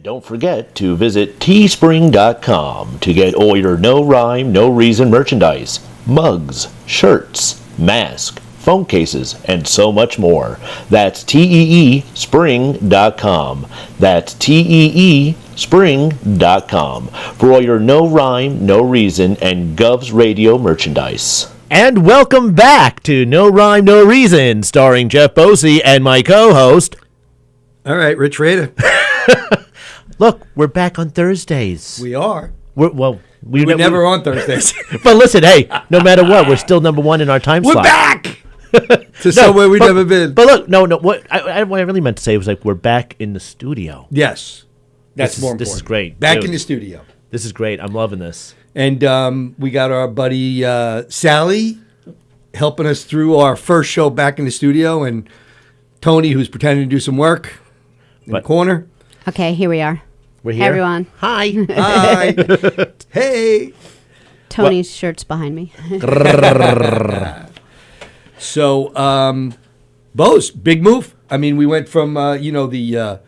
And don't forget to visit teespring.com to get all your no rhyme, no reason merchandise, mugs, shirts, masks, phone cases, and so much more. That's teespring.com. That's teespring.com for all your no rhyme, no reason, and Govs Radio merchandise. And welcome back to No Rhyme, No Reason, starring Jeff Bosey and my co-host. All right, Rich Rader. Look, we're back on Thursdays. We are. We're never on Thursdays. But listen, hey, no matter what, we're still number one in our time slot. We're back to somewhere we've never been. But look, no. What I really meant to say was like we're back in the studio. Yes, that's more important. This is great. Back in the studio. This is great. I'm loving this. And we got our buddy Sally helping us through our first show back in the studio, and Tony, who's pretending to do some work in the corner. Okay, here we are. We're here. Hey, everyone. Hi. Hi. Hey. Tony's shirt's behind me. So, Bose, big move. I mean, we went from the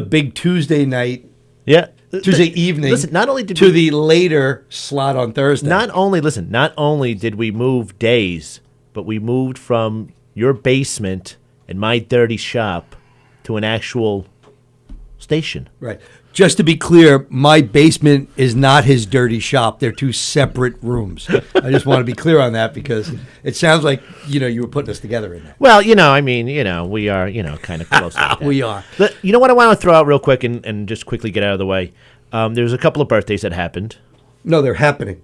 big Tuesday night, Tuesday evening. Listen, not only to the later slot on Thursday. Not only did we move days, but we moved from your basement and my dirty shop to an actual station. Right. Just to be clear, my basement is not his dirty shop. They're two separate rooms. I just want to be clear on that because it sounds like, you were putting us together in that. Well, we are, kind of close like that. We are. You know what I want to throw out real quick and just quickly get out of the way? There's a couple of birthdays that happened. No, they're happening.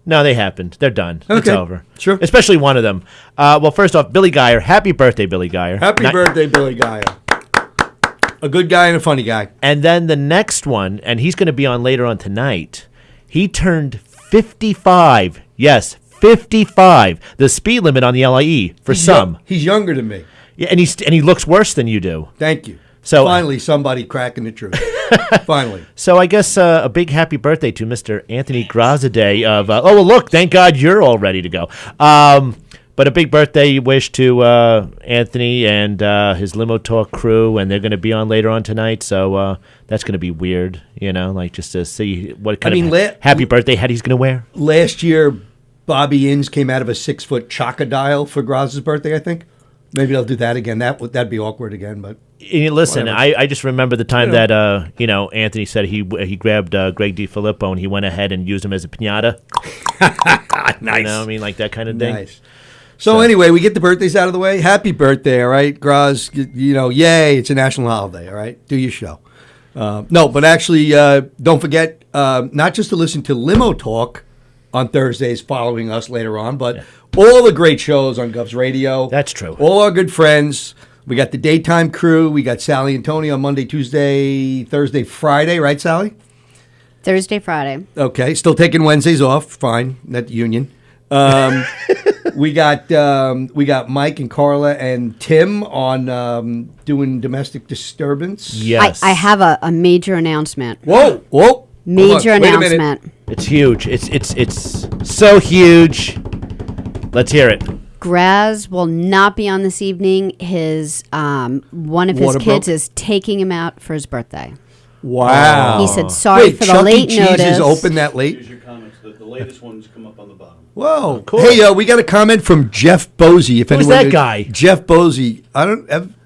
No, they happened. They're done. Okay. It's over. Sure. Especially one of them. Well, first off, Billy Geyer. Happy birthday, Billy Geyer. Happy birthday, Billy Geyer. A good guy and a funny guy. And then the next one, and he's going to be on later on tonight, he turned 55. Yes, 55. The speed limit on the LIE for some. He's younger than me. Yeah, and he looks worse than you do. Thank you. So finally, somebody cracking the truth. Finally. So I guess a big happy birthday to Mr. Anthony Graziadei of. Look! Thank God you're all ready to go. But a big birthday wish to Anthony and his Limo Talk crew, and they're going to be on later on tonight. So that's going to be weird, just to see what kind of happy birthday hat he's going to wear. Last year, Bobby Inns came out of a 6-foot Chocodile for Graz's birthday, I think. Maybe they'll do that again. That'd be awkward again, but. Listen, I just remember the time that Anthony said he grabbed Greg DiFilippo and he went ahead and used him as a piñata. Nice. Like that kind of thing. Nice. So anyway, we get the birthdays out of the way. Happy birthday, all right, Graz. Yay! It's a national holiday, all right. Do your show. No, but actually, don't forget not just to listen to Limo Talk on Thursdays, following us later on, but all the great shows on Govs Radio. That's true. All our good friends. We got the daytime crew. We got Sally and Tony on Monday, Tuesday, Thursday, Friday. Right, Sally? Thursday, Friday. Okay. Still taking Wednesdays off. Fine. Not the union. We got Mike and Carla and Tim on doing domestic disturbance. Yes. I have a major announcement. Whoa. Major announcement. It's huge. It's so huge. Let's hear it. Graz will not be on this evening. His one of his kids is taking him out for his birthday. Wow. He said sorry for the Chuck late E. Cheese notice. is open that late? Here's your comments. The latest ones come up on the bottom. Whoa. Cool. Hey, we got a comment from Jeff Bosey. Who's that guy? Jeff Bosey.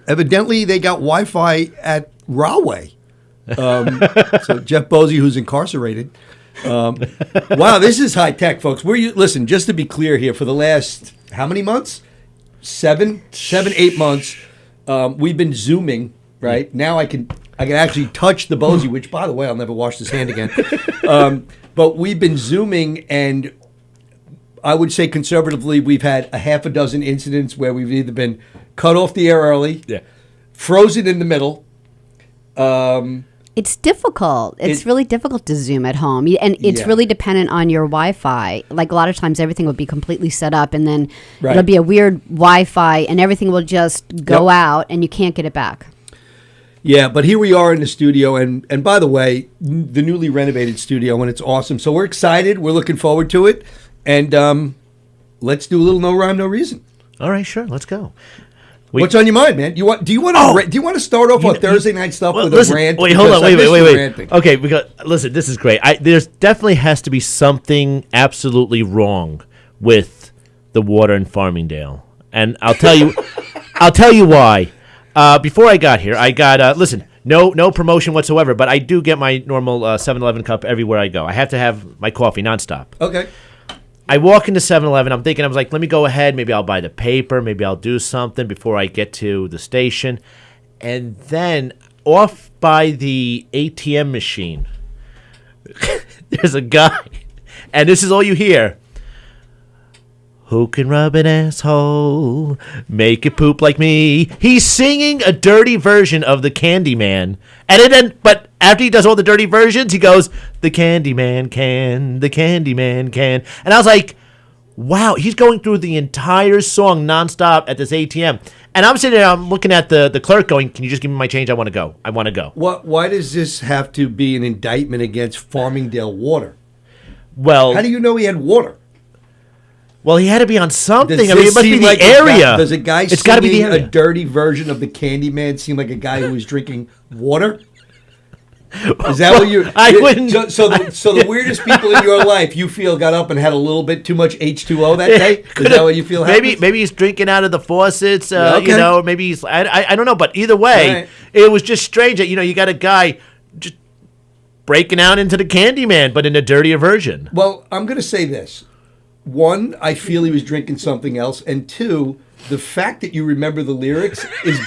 Evidently, they got Wi-Fi at Rahway. So Jeff Bosey, who's incarcerated. Wow, this is high tech, folks. Listen, just to be clear here, for the last how many months? 7, 8 months. We've been Zooming, right? Now I can actually touch the Bosey, which, by the way, I'll never wash this hand again. But we've been Zooming, and I would say conservatively, we've had a half a dozen incidents where we've either been cut off the air early, frozen in the middle. It's difficult. It's really difficult to Zoom at home. And it's really dependent on your Wi-Fi. Like a lot of times everything will be completely set up and then it'll be a weird Wi-Fi and everything will just go out and you can't get it back. Yeah, but here we are in the studio. And by the way, the newly renovated studio, and it's awesome. So we're excited. We're looking forward to it. And let's do a little No Rhyme, No Reason. All right, sure. Let's go. What's on your mind, man? Do you want to start off on Thursday night stuff with listen, a rant? Wait, hold on, Because I missed the wait. ranting. Okay, because listen, this is great. There's definitely has to be something absolutely wrong with the water in Farmingdale, and I'll tell you, I'll tell you why. Before I got here, I got listen. No promotion whatsoever, but I do get my normal 7-Eleven cup everywhere I go. I have to have my coffee nonstop. Okay. I walk into 7-Eleven. I'm thinking, I was like, let me go ahead. Maybe I'll buy the paper. Maybe I'll do something before I get to the station. And then off by the ATM machine, there's a guy. And this is all you hear. Who can rub an asshole, make it poop like me? He's singing a dirty version of the Candyman. And then, but after he does all the dirty versions, he goes, the Candyman can, the Candyman can. And I was like, wow, he's going through the entire song nonstop at this ATM. And I'm sitting there, I'm looking at the clerk going, can you just give me my change? I want to go. I want to go. Why does this have to be an indictment against Farmingdale Water? Well, How do you know he had water? well, he had to be on something. Does I mean, this it must be seem the like area. Does a guy it's got to be the singing a area. dirty version of the Candyman seem like a guy who was drinking water? Is that what you? I wouldn't- So the weirdest people in your life you feel got up and had a little bit too much H2O that day. Is that what you feel? happens? Maybe he's drinking out of the faucets. Okay. You know, maybe he's. I don't know, but either way, Right. it was just strange that you got a guy just breaking out into the Candyman, but in a dirtier version. Well, I'm going to say this. One, I feel he was drinking something else, and two, the fact that you remember the lyrics is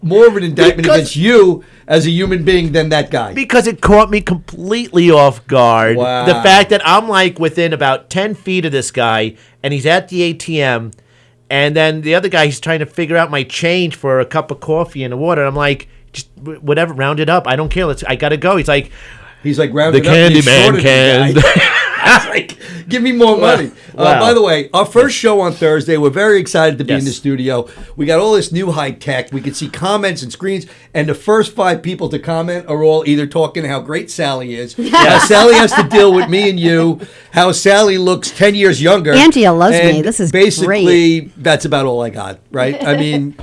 more of an indictment Because- against you as a human being than that guy. Because it caught me completely off guard. Wow. The fact that I'm like within about 10 feet of this guy, and he's at the ATM, and then the other guy, he's trying to figure out my change for a cup of coffee and a water. And I'm like, just whatever, round it up. I don't care. I got to go. He's like, round the it up. and you Candyman shorted the can. guy. I was like, give me more money. Wow. By the way, our first show on Thursday, we're very excited to be in Yes. the studio. We got all this new high tech. We can see comments and screens, and the first 5 people to comment are all either talking how great Sally is, how Sally has to deal with me and you, how Sally looks 10 years younger. Andrea loves me. And This is basically that's about all I got. Right? I mean,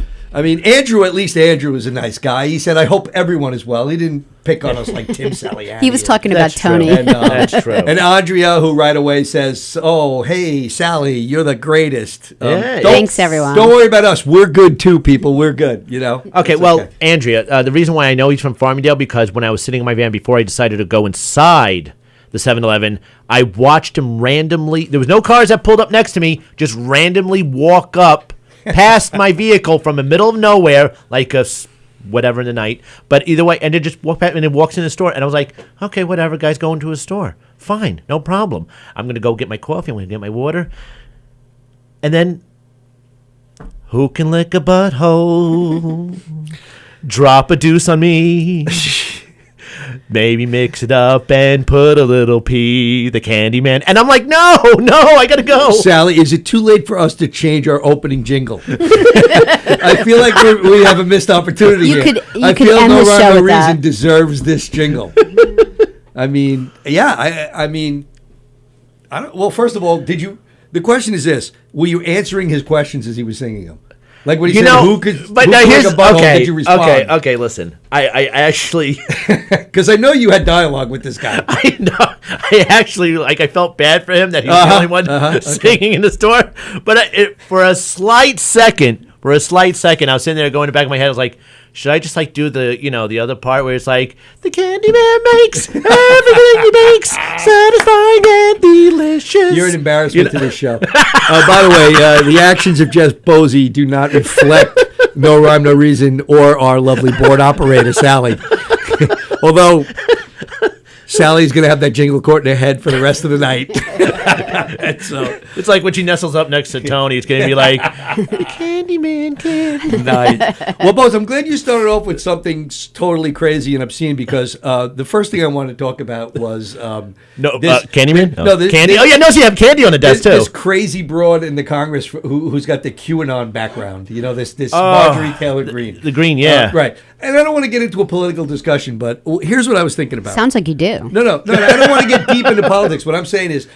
Andrew. At least Andrew was a nice guy. He said, "I hope everyone is well." He didn't pick on us like Tim Saliani. He was talking about That's true. Tony. And, That's true. And Andrea, who right away says, "Oh, hey, Sally, you're the greatest." Yeah. Don't- Thanks, everyone. Don't worry about us. We're good too, people. We're good. You know. Okay, It's well, okay. Andrea, the reason why I know he's from Farmingdale because when I was sitting in my van before I decided to go inside the 7-Eleven, I watched him randomly. There was no cars that pulled up next to me. Just randomly walk up past my vehicle from the middle of nowhere, like whatever in the night. But either way, and then just walk past and then walks in the store, and I was like, okay, whatever. Guy's going to a store. Fine, no problem. I'm gonna go get my coffee. I'm gonna get my water, and then. Who can lick a butthole? Drop a deuce on me. Maybe mix it up and put a little pee. The Candyman. And I'm like, no, I gotta go. Sally, is it too late for us to change our opening jingle? I feel like we have a missed opportunity You here. could I end feel the No show Rhyme No with that. Reason deserves this jingle. I mean, yeah. I mean, I don't. Well, first of all, the question is this: were you answering his questions as he was singing them? Like when he said, "Who could?" But who now could here's lick a butthole?" okay. Did you respond? Okay. Listen, I actually, Because I know you had dialogue with this guy. I know, I actually I felt bad for him that he was the only one singing in the store. But for a slight second, I was sitting there going in the back of my head. I was like, should I just do the the other part where it's like the Candyman makes everything he makes satisfying and delicious. You're an embarrassment to this show. By the way, the actions of Jess Posey do not reflect No Rhyme, No Reason or our lovely board operator, Sally. Although Sally's going to have that jingle court in her head for the rest of the night. So It's like when she nestles up next to Tony, it's going to be like, the Candyman can. nice. Well, Bose, I'm glad you started off with something totally crazy and obscene because the first thing I wanted to talk about was Candyman? No, this- Candy. Oh, yeah, no, so you have candy on the desk, too. This crazy broad in the Congress who's got the QAnon background. You know, this Marjorie Taylor Greene. The green, yeah. Right. And I don't want to get into a political discussion, but here's what I was thinking about. Sounds like you do. No, I don't want to get deep into politics. What I'm saying is,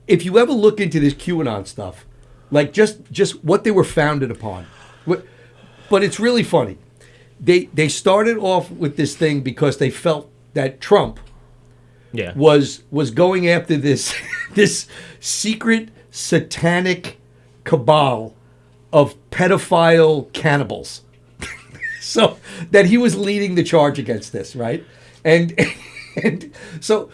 if you ever look into this QAnon stuff, like just what they were founded upon, But it's really funny. They started off with this thing because they felt that Trump was going after this this secret satanic cabal of pedophile cannibals. So that he was leading the charge against this, right? And so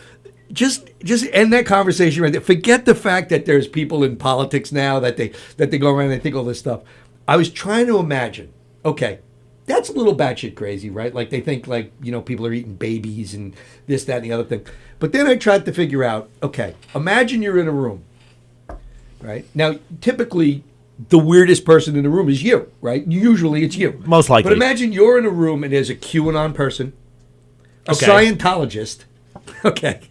just end that conversation right there. Forget the fact that there's people in politics now that they go around and they think all this stuff. I was trying to imagine, okay, that's a little batshit crazy, right? Like they think like, people are eating babies and this, that, and the other thing. But then I tried to figure out, okay, imagine you're in a room, right? Now, typically, the weirdest person in the room is you, right? Usually it's you. Most likely. But imagine you're in a room and there's a QAnon person, a Okay. Scientologist, okay,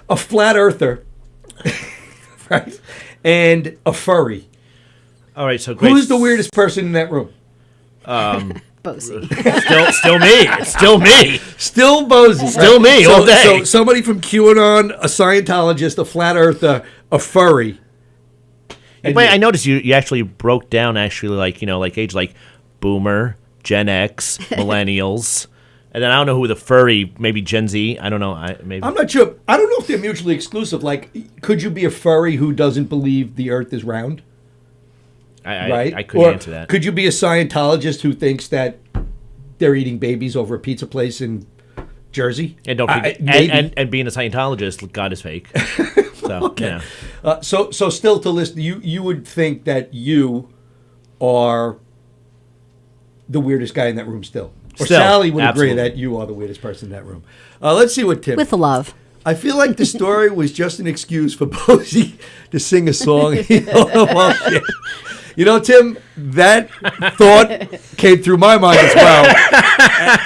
a flat earther, right, and a furry. All right, so great. Who's the weirdest person in that room? Bosie. Still me. It's still me. Still Bosie. Still me all day. So somebody from QAnon, a Scientologist, a flat earther, a furry. And Wait, I noticed you actually broke down like age like boomer, Gen X, millennials, and then I don't know who the furry, maybe Gen Z. I don't know. Maybe I'm not sure. I don't know if they're mutually exclusive. Like, could you be a furry who doesn't believe the Earth is round? Right? I couldn't Or answer that. Could you be a Scientologist who thinks that they're eating babies over a pizza place in Jersey? And don't forget, maybe. and being a Scientologist, God is fake. So Okay. So still to listen, you would think that you are the weirdest guy in that room still. Or Still, Sally would absolutely. agree that you are the weirdest person in that room. Let's see what Tim... With love. I feel like the story was just an excuse for Bosie to sing a song. Well, shit. Tim, that thought came through my mind as well.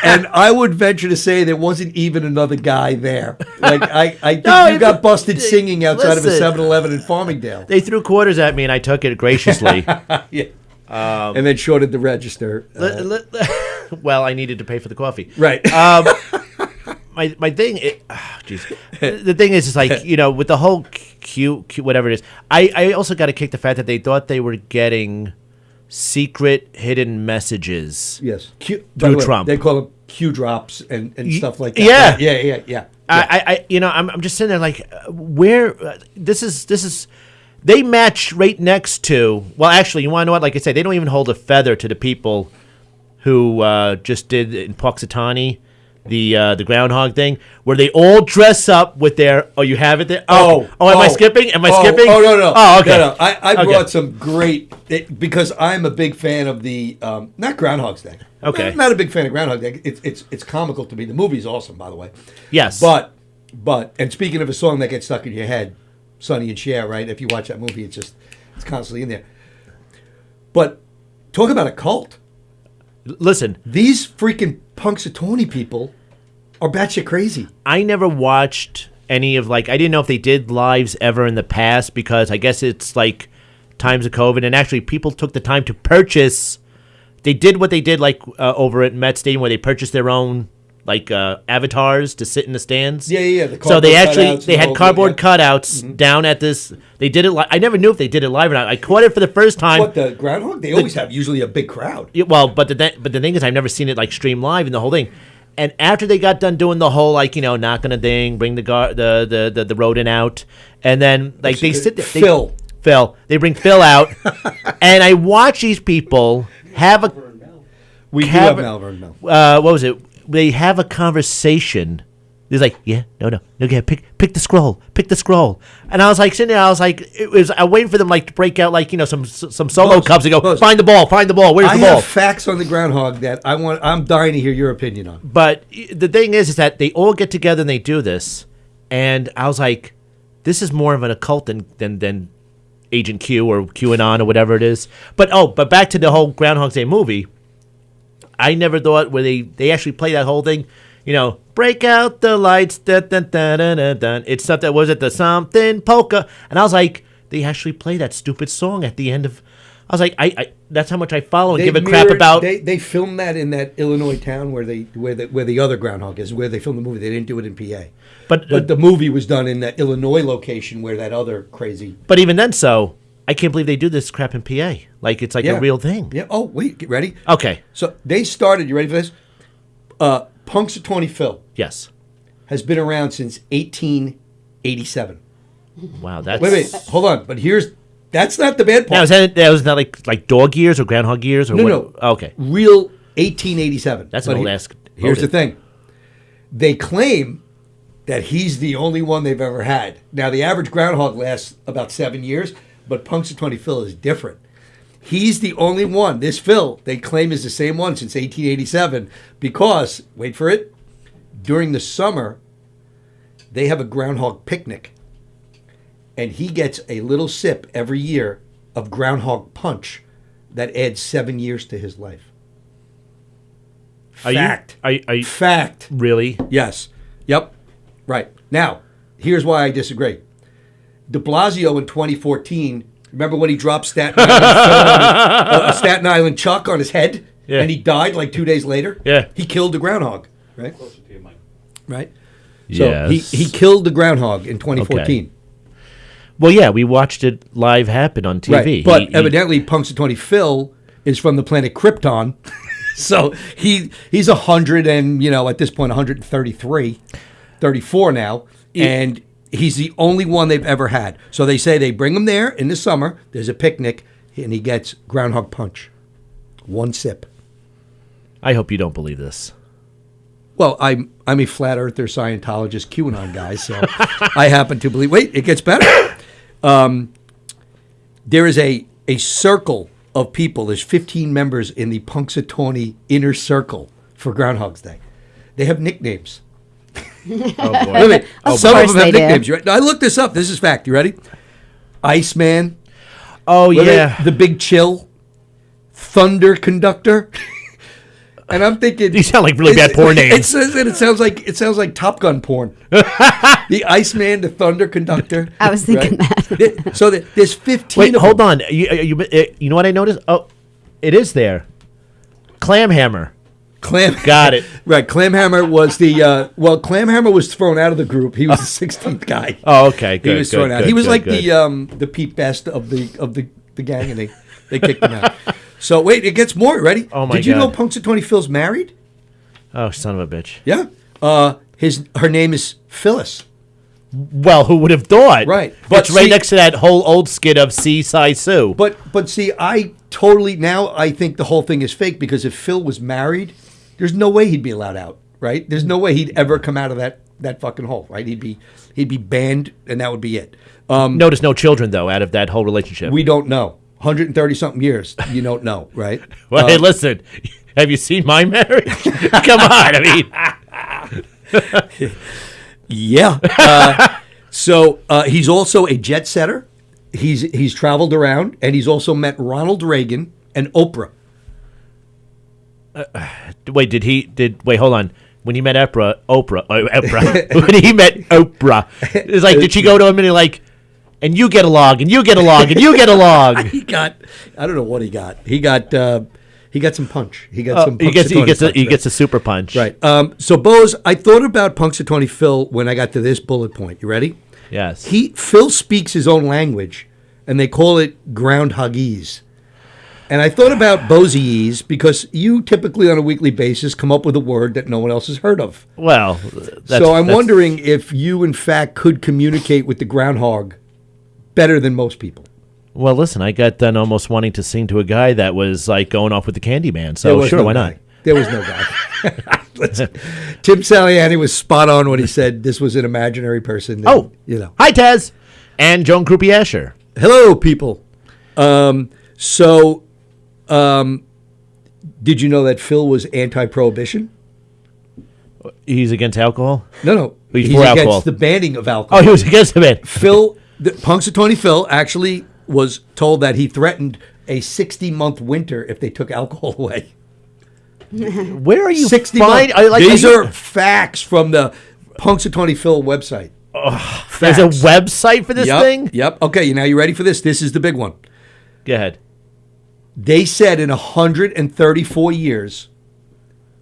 And I would venture to say there wasn't even another guy there. Like, I think you got busted singing outside of a listen. 7-Eleven in Farmingdale. They threw quarters at me, and I took it graciously. Yeah. And then shorted the register. Well, I needed to pay for the coffee. Right. My thing, the thing is like with the whole Q whatever it is. I also got to kick the fact that they thought they were getting secret hidden messages. Yes. Through By the way, Trump. They call them Q drops and stuff like that. Yeah. Right? Yeah. I'm just sitting there like, where this is. They match right next to. Well, actually, you want to know what? Like I said, they don't even hold a feather to the people who just did in Puxatawny the groundhog thing, where they all dress up with their. Oh, you have it there. Am I skipping? Am I skipping? Oh no. Oh, okay. No. I brought some great because I'm a big fan of the not Groundhog's Day. Okay. I'm not a big fan of Groundhog Day. It's comical to me. The movie's awesome, by the way. Yes. But and speaking of a song that gets stuck in your head, Sonny and Cher, right? If you watch that movie, it's constantly in there. But talk about a cult. Listen, These freaking Punxsutawney people are batshit crazy. I never watched any of I didn't know if they did lives ever in the past because I guess it's like times of COVID and actually people took the time to purchase. They did what they did over at Met Stadium where they purchased their own avatars to sit in the stands. Yeah. So they cutouts had and cardboard all that, cutouts down at this. They did it. I never knew if they did it live or not. I caught it for the first time. What, the Groundhog? They always have usually a big crowd. Yeah, well, but the thing is, I've never seen it stream live and the whole thing. And after they got done doing the whole knock on a thing, bring the rodent out, and then they sit there. Phil, they bring Phil out, and I watch these people have a. We have Malvern Mel. What was it? They have a conversation. He's like, yeah, no, pick the scroll, and I was sitting there. I was I'm waiting for them to break out some solo cups and go find the ball. Where's the ball? I have facts on the Groundhog that I'm dying to hear your opinion on. But the thing is that they all get together and they do this, and I was like, this is more of an occult than Agent Q or QAnon or whatever it is. But back to the whole Groundhog Day movie. I never thought where they actually play that whole thing, break out the lights, dun, dun, dun, dun, dun, dun. It's stuff that was at the something polka, and I was like, they actually play that stupid song at the end of. I was like, I that's how much I follow and give a crap about. They filmed that in that Illinois town where the other Groundhog is, where they filmed the movie. They didn't do it in PA, but the movie was done in that Illinois location where that other crazy. But even then, I can't believe they do this crap in PA. Like it's like a real thing. Yeah. Oh, wait. Get ready. Okay. So they started. You ready for this? Punxsutawney Phil Yes. has been around since 1887. Wow. That's Wait. Hold on. But that's not the bad part. Now, was that like dog years or groundhog years or No, what? no. Oh, okay. Real 1887. That's But an old ass. Here's the motive. thing. They claim that he's the only one they've ever had. Now, the average groundhog lasts about 7 years, but Punxsutawney Phil is different. He's the only one. This Phil, they claim, is the same one since 1887 because, wait for it, during the summer, they have a groundhog picnic. And he gets a little sip every year of groundhog punch that adds 7 years to his life. Fact. Are you Fact. really? Yes. Yep. Right. Now, here's why I disagree. De Blasio in 2014, remember when he dropped Staten Island, Staten Island Chuck on his head? Yeah. And he died like 2 days later? Yeah. He killed the groundhog, right? Closer to your mic. Right? So Yes. he killed the groundhog in 2014. Well, yeah, we watched it live happen on TV. Right. But evidently, Punxsutawney Phil is from the planet Krypton. So he's 100 and, at this point, 133, 34 now. And he's the only one they've ever had. So they say they bring him there in the summer. There's a picnic, and he gets groundhog punch. One sip. I hope you don't believe this. Well, I'm a flat earther, Scientologist, QAnon guy, so I happen to believe. Wait, it gets better. There is a circle of people. There's 15 members in the Punxsutawney inner circle for Groundhog's Day. They have nicknames. Oh boy. Wait a minute. Of Some of course them have they do. nicknames. You ready? I looked this up. This is fact. You ready? Iceman. Oh Wait a minute. yeah. The Big Chill. Thunder Conductor. And I'm thinking These sound like really bad porn names. It sounds like Top Gun porn. The Iceman, the Thunder Conductor. I was thinking that. So there's 15. Wait, of hold them. on. You know what I noticed? Oh, it is there. Clamhammer. Clam. Got it. Right, Clamhammer was the Clamhammer was thrown out of the group. He was the 16th guy. Oh, okay. Good. He was thrown out. He was like the Pete Best of the gang, and they kicked him out. So wait, it gets more. Ready? Oh, my Did you know God. Punxsutawney Phil's married? Oh, son of a bitch. Yeah. Her name is Phyllis. Well, who would have thought? Right. But But it's right see- next to that whole old skit of Seaside Sue. But see, I totally now I think the whole thing is fake because if Phil was married, there's no way he'd be allowed out. Right? There's no way he'd ever come out of that fucking hole. Right? He'd be banned, and that would be it. Notice no children though out of that whole relationship. We don't know. 130 something years. You don't know, right? Well, hey, listen. Have you seen my marriage? Come on. I mean, Yeah. So he's also a jet setter. He's traveled around, and he's also met Ronald Reagan and Oprah. wait, hold on. When he met Oprah, when he met Oprah, it's like, did she go to him and like, and you get along, and you get along, and you get along? He got, I don't know what he got. He got some punch. He got some. He Punxsutawney gets punch, a super punch. right. So Bose, I thought about Punxsutawney Phil when I got to this bullet point. You ready? Yes. Phil speaks his own language, and they call it groundhogese. And I thought about Boseese because you typically on a weekly basis come up with a word that no one else has heard of. Well, So I'm wondering if you, in fact, could communicate with the groundhog better than most people. Well, listen, I got done almost wanting to sing to a guy that was like going off with the Candyman. There So was sure, no why guy. not? There was no guy. Listen, Tim Saliani was spot on when he said this was an imaginary person. And, Oh, Hi, Taz, and Joan Croupier Asher. Hello, people. Did you know that Phil was anti-prohibition? He's against alcohol. No. He's He's for against alcohol. the banning of alcohol. Oh, he was against it. Punxsutawney Phil actually was told that he threatened a 60-month winter if they took alcohol away. Where are you 60 find? months. These are facts from the Punxsutawney Phil website. There's a Facts. website for this thing. Yep. Okay, now you ready for this? This is the big one. Go ahead. They said in 134 years,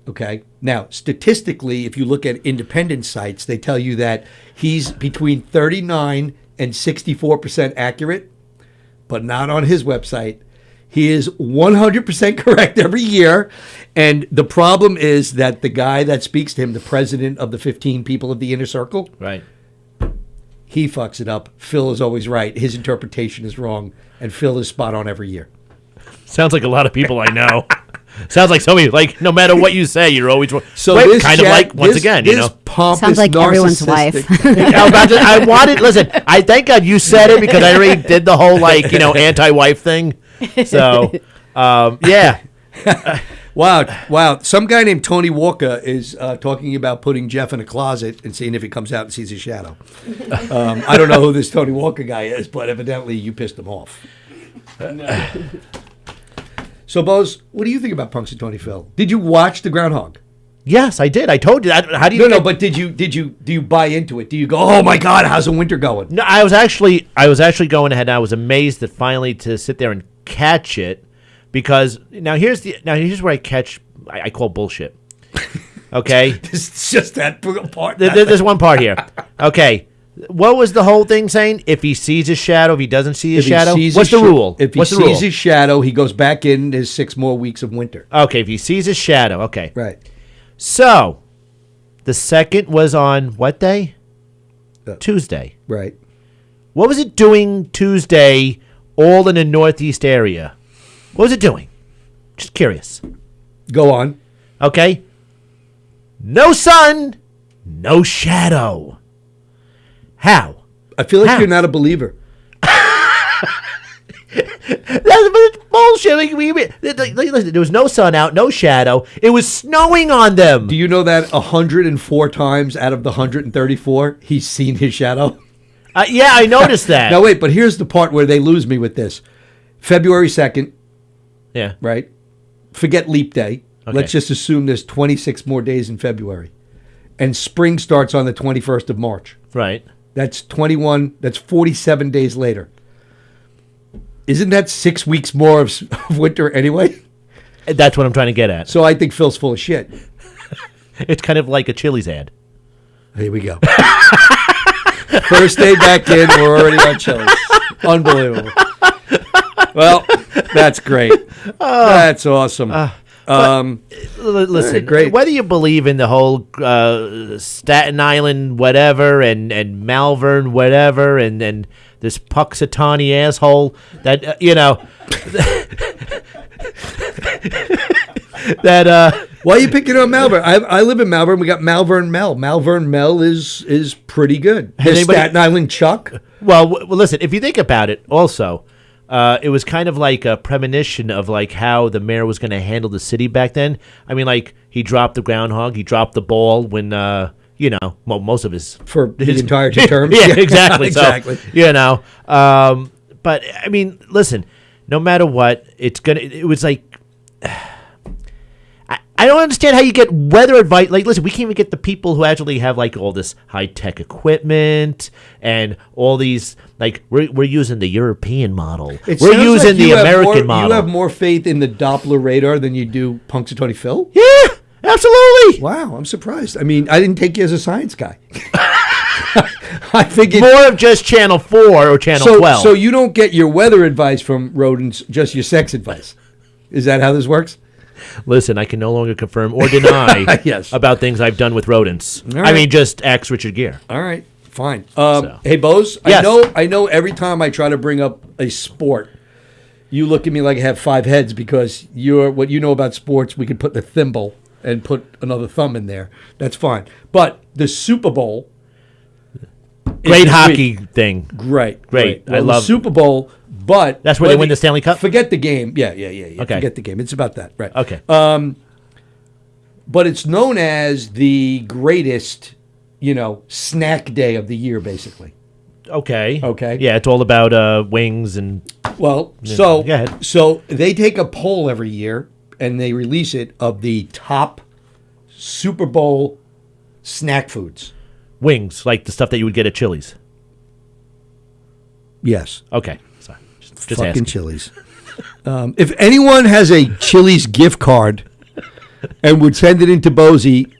okay, now statistically, if you look at independent sites, they tell you that he's between 39 and 64% accurate. but not on his website. He is 100% correct every year. And the problem is that the guy that speaks to him, the president of the 15 people of the inner circle, Right. he fucks it up. Phil is always right. His interpretation is wrong. And Phil is spot on every year. Sounds like a lot of people I know. Sounds like somebody, like, no matter what you say, you're always wrong. So Wait, this kind of Jack- like, once this- again, this you know. pompous, Sounds like everyone's narcissistic- wife. I wanted, listen, I thank God you said it because I already did the whole, like, you know, anti-wife thing. So, yeah. Wow. Some guy named Tony Walker is talking about putting Jeff in a closet and seeing if he comes out and sees his shadow. I don't know who this Tony Walker guy is, but evidently you pissed him off. So, Bose, what do you think about Punxsutawney Phil? Did you watch The Groundhog? Yes, I did. I told you. How do you No, but do you buy into it? Do you go, oh my God, how's the winter going? No, I was actually going ahead and I was amazed that finally to sit there and catch it because here's where I call bullshit. Okay? It's just that part. There's one part here. Okay. What was the whole thing saying? If he sees his shadow, if he doesn't see his shadow, what's the rule? If he What's the rule? sees his shadow, he goes back in his 6 more weeks of winter. Okay, if he sees his shadow, okay. Right. So, the second was on what day? Tuesday. Right. What was it doing Tuesday all in the Northeast area? What was it doing? Just curious. Go on. Okay? No sun, no shadow. How? I feel like How? you're not a believer. That's bullshit. Listen, there was no sun out, no shadow. It was snowing on them. Do you know that 104 times out of the 134, he's seen his shadow? Yeah, I noticed that. Now, wait, but here's the part where they lose me with this. February 2nd, Yeah. right? Forget leap day. Okay. Let's just assume there's 26 more days in February. And spring starts on the 21st of March. Right. That's 47 days later. Isn't that 6 weeks more of winter anyway? That's what I'm trying to get at. So I think Phil's full of shit. It's kind of like a Chili's ad. Here we go. First day back in, we're already on Chili's. Unbelievable. Well, that's great. That's awesome. Listen, great. whether you believe in the whole Staten Island whatever and Malvern whatever and this Punxsutawney asshole that you know that Why are you picking on Malvern? I live in Malvern. We got Malvern Mel. Malvern Mel is pretty good. Has Has anybody- Staten Island Chuck? well listen, if you think about it also it was kind of like a premonition of like how the mayor was going to handle the city back then. I mean, like he dropped the groundhog, he dropped the ball when most of his For the entire 2 terms? yeah, exactly. Exactly. So, but I mean, listen, no matter what, it was like, I don't understand how you get weather advice. Like, listen, we can't even get the people who actually have like all this high tech equipment and all these, like, we're using the European model. It We're sounds using like the you have American more, model. You have more faith in the Doppler radar than you do Punxsutawney Phil? Yeah, absolutely. Wow, I'm surprised. I mean, I didn't take you as a science guy. I figured More of just Channel 4 or Channel 12. So you don't get your weather advice from rodents, just your sex advice. Is that how this works? Listen, I can no longer confirm or deny Yes. about things I've done with rodents. All I right. mean, just ask Richard Gere. All right, fine. So. Hey, Bose, Yes. I know every time I try to bring up a sport, you look at me like I have 5 heads because what you know about sports, we could put the thimble and put another thumb in there. That's fine. But the Super Bowl Great this hockey week. thing. Great. Great. Well, I love the Super Bowl, but That's where they win the Stanley Cup? Forget the game. Yeah. Okay. Forget the game. It's about that. Right. Okay. But it's known as the greatest, snack day of the year, basically. Okay. Okay. Yeah, it's all about wings and Well, go ahead. so they take a poll every year and they release it of the top Super Bowl snack foods. wings, like the stuff that you would get at Chili's. Yes. Okay. Sorry. Just Fucking asking. Chili's. If anyone has a Chili's gift card and would send it into Bozy,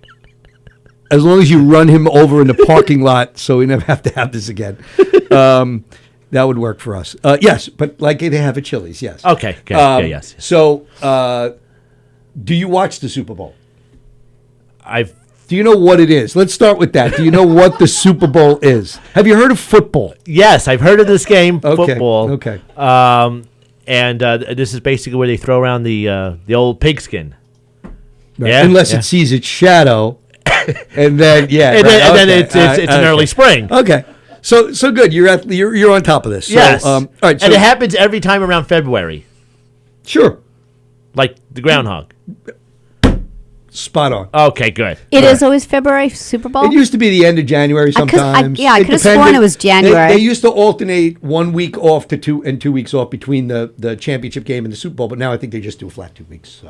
as long as you run him over in the parking lot so we never have to have this again, That would work for us. Yes, but like they have at Chili's, yes. Okay. Yeah, yes. So, do you watch the Super Bowl? Do you know what it is? Let's start with that. Do you know what the Super Bowl is? Have you heard of football? Yes, I've heard of this game, Okay, football. okay. And this is basically where they throw around the old pigskin. Right. Yeah, Unless yeah. it sees its shadow, and then And then it's an okay. early spring. Okay, so good. You're on top of this. So, Yes. all right. So, and it happens every time around February, sure. like the groundhog. Spot on. Okay, good. It is always February Super Bowl. It used to be the end of January sometimes. I could have sworn it was January. They used to alternate 1 week off to 2 weeks off between the championship game and the Super Bowl, but now I think they just do a flat 2 weeks.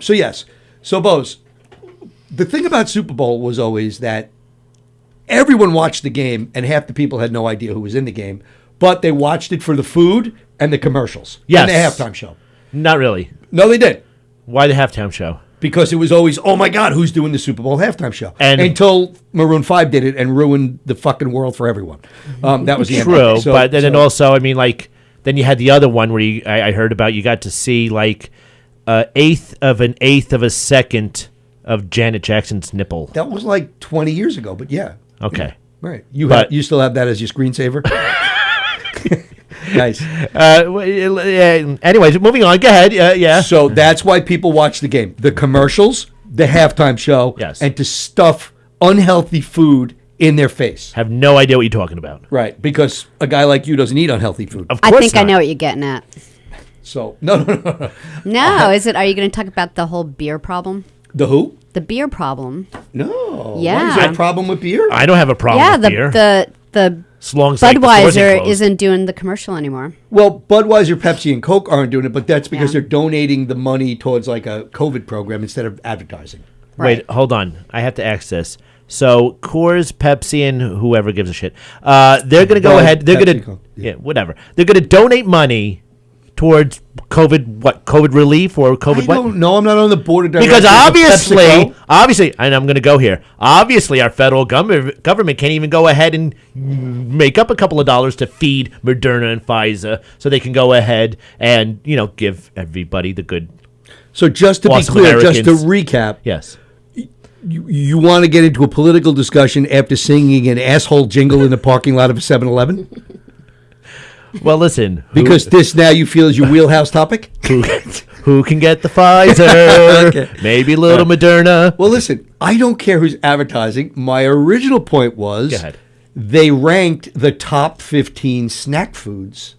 So yes. So Bose, the thing about Super Bowl was always that everyone watched the game and half the people had no idea who was in the game, but they watched it for the food and the commercials Yes. and the halftime show. Not really. No, they did. Why the halftime show? Because it was always, oh my God, who's doing the Super Bowl halftime show? And until Maroon 5 did it and ruined the fucking world for everyone. That was the end of True, it. So- but then so- also, I mean, like, then you had the other one where I heard about. You got to see like eighth of a second of Janet Jackson's nipple. that was like 20 years ago, but yeah. Okay. Right. But- You still have that as your screensaver? Nice. Anyways, moving on. Go ahead. Yeah. So that's why people watch the game. The commercials, the halftime show, Yes. and to stuff unhealthy food in their face. Have no idea what you're talking about. Right. Because a guy like you doesn't eat unhealthy food. Of I course think I not. know what you're getting at. So, no. No, is it? Are you going to talk about the whole beer problem? The who? The beer problem. No. Why, Yeah. is there a problem with beer? I don't have a problem Yeah, with beer. the as long as like, the stores ain't Budweiser closed. isn't doing the commercial anymore. Well, Budweiser, Pepsi, and Coke aren't doing it, but that's because they're donating the money towards like a COVID program instead of advertising. Wait, hold on. I have to ask this. So Coors, Pepsi, and whoever gives a shit, they're going to go Bud, ahead. They're Pepsi, going to Coke, yeah, whatever. They're going to donate money towards COVID relief or COVID I what? don't know. I'm not on the board of directors. Because of PepsiCo. obviously, and I'm going to go here. Obviously, our federal government can't even go ahead and make up a couple of dollars to feed Moderna and Pfizer, so they can go ahead and give everybody the good. So just to be Awesome clear, just to Americans. recap, Yes. you want to get into a political discussion after singing an asshole jingle in the parking lot of a 7-Eleven? Well, listen. Because this now you feel is your wheelhouse topic? Who can get the Pfizer? Okay. Maybe a little Moderna. Well, listen, I don't care who's advertising. My original point was Go ahead. they ranked the top 15 snack foods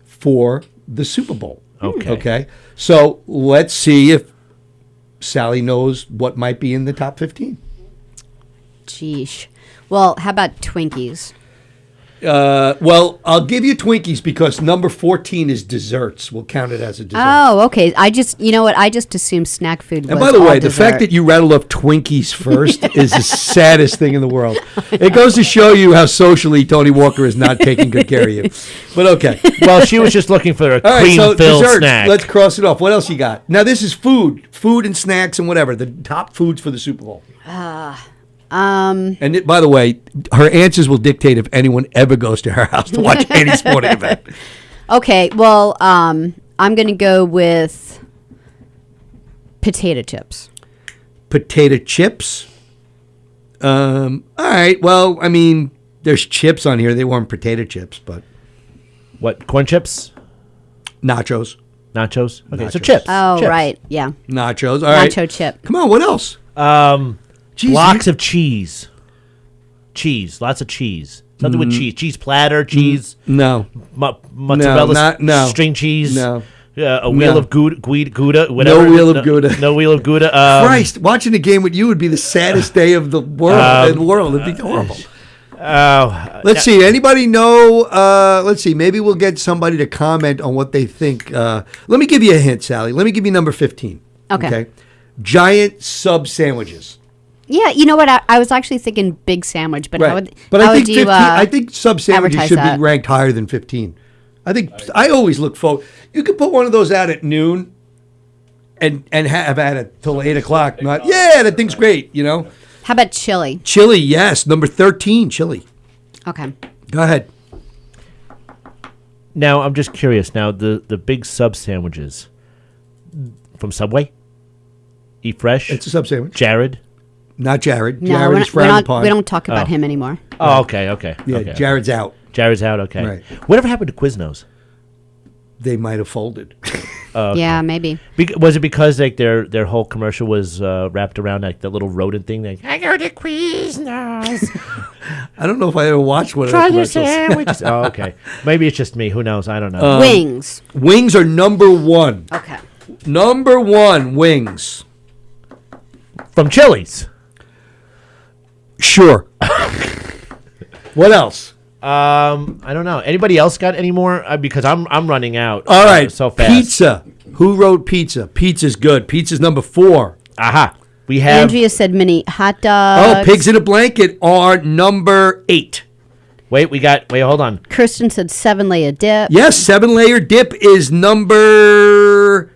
for the Super Bowl. Okay. Okay. So let's see if Sally knows what might be in the top 15. Sheesh. Well, how about Twinkies? Well, I'll give you Twinkies because number 14 is desserts. We'll count it as a dessert. Oh, okay. I just assumed snack food was And by the all way, the dessert. fact that you rattled off Twinkies first is the saddest thing in the world. It goes to show you how socially Tony Walker is not taking good care of you. But okay. Well, she was just looking for a All right, so cream-filled desserts. snack. Let's cross it off. What else you got? Now, this is food and snacks and whatever. The top foods for the Super Bowl. And by the way, her answers will dictate if anyone ever goes to her house to watch any sporting event. Okay, well, I'm going to go with potato chips. Potato chips. All right. Well, I mean, there's chips on here. They weren't potato chips, but What, corn chips? nachos. Nachos? Okay, so Nachos. chips. Oh, Chips. right. Yeah. Nachos. All right. Nacho chip. Come on. What else? Jeez, Blocks of cheese. Cheese. Lots of cheese. Something with cheese. Cheese platter, cheese, No. mozzarella, no. string cheese. No. A wheel No. of Gouda, whatever. No wheel of Gouda. No wheel of Gouda. Christ, watching a game with you would be the saddest day of the world. It'd be horrible. Let's see. Anybody know? Let's see. Maybe we'll get somebody to comment on what they think. Let me give you a hint, Sally. Let me give you number 15. Okay. Giant sub sandwiches. Yeah, you know what? I was actually thinking big sandwich, but how would, But how I think would you 15, I think sub sandwiches advertise should that? be ranked higher than 15. I always look forward. You could put one of those out at noon and have at it till 8 o'clock. Not that thing's great. How about chili? Chili, yes, number 13, chili. Okay. Go ahead. Now I'm just curious. Now the big sub sandwiches from Subway, Eat Fresh. It's a sub sandwich. Jared. Not Jared. No, Jared we're is not, frowned upon. we don't talk about him anymore. Oh, okay. Yeah, okay. Jared's out. Jared's out. Okay. Right. Whatever happened to Quiznos? They might have folded. Yeah, maybe. Was it because like their whole commercial was wrapped around like the little rodent thing? Like, I go to Quiznos. I don't know if I ever watched one Try of your those commercials. sandwiches. Oh, okay. Maybe it's just me. Who knows? I don't know. Wings. Wings are number one. Okay. Number one, wings. From Chili's. Sure. What else? I don't know. Anybody else got any more? Because I'm running out. All right. So fast. Pizza. Who wrote pizza? Pizza's good. Pizza's number 4. Aha. We have. Andrea said mini hot Oh, dogs. Pigs in a Blanket are number 8. Wait, hold on. Kirsten said 7-layer dip. Yes, 7-layer dip is number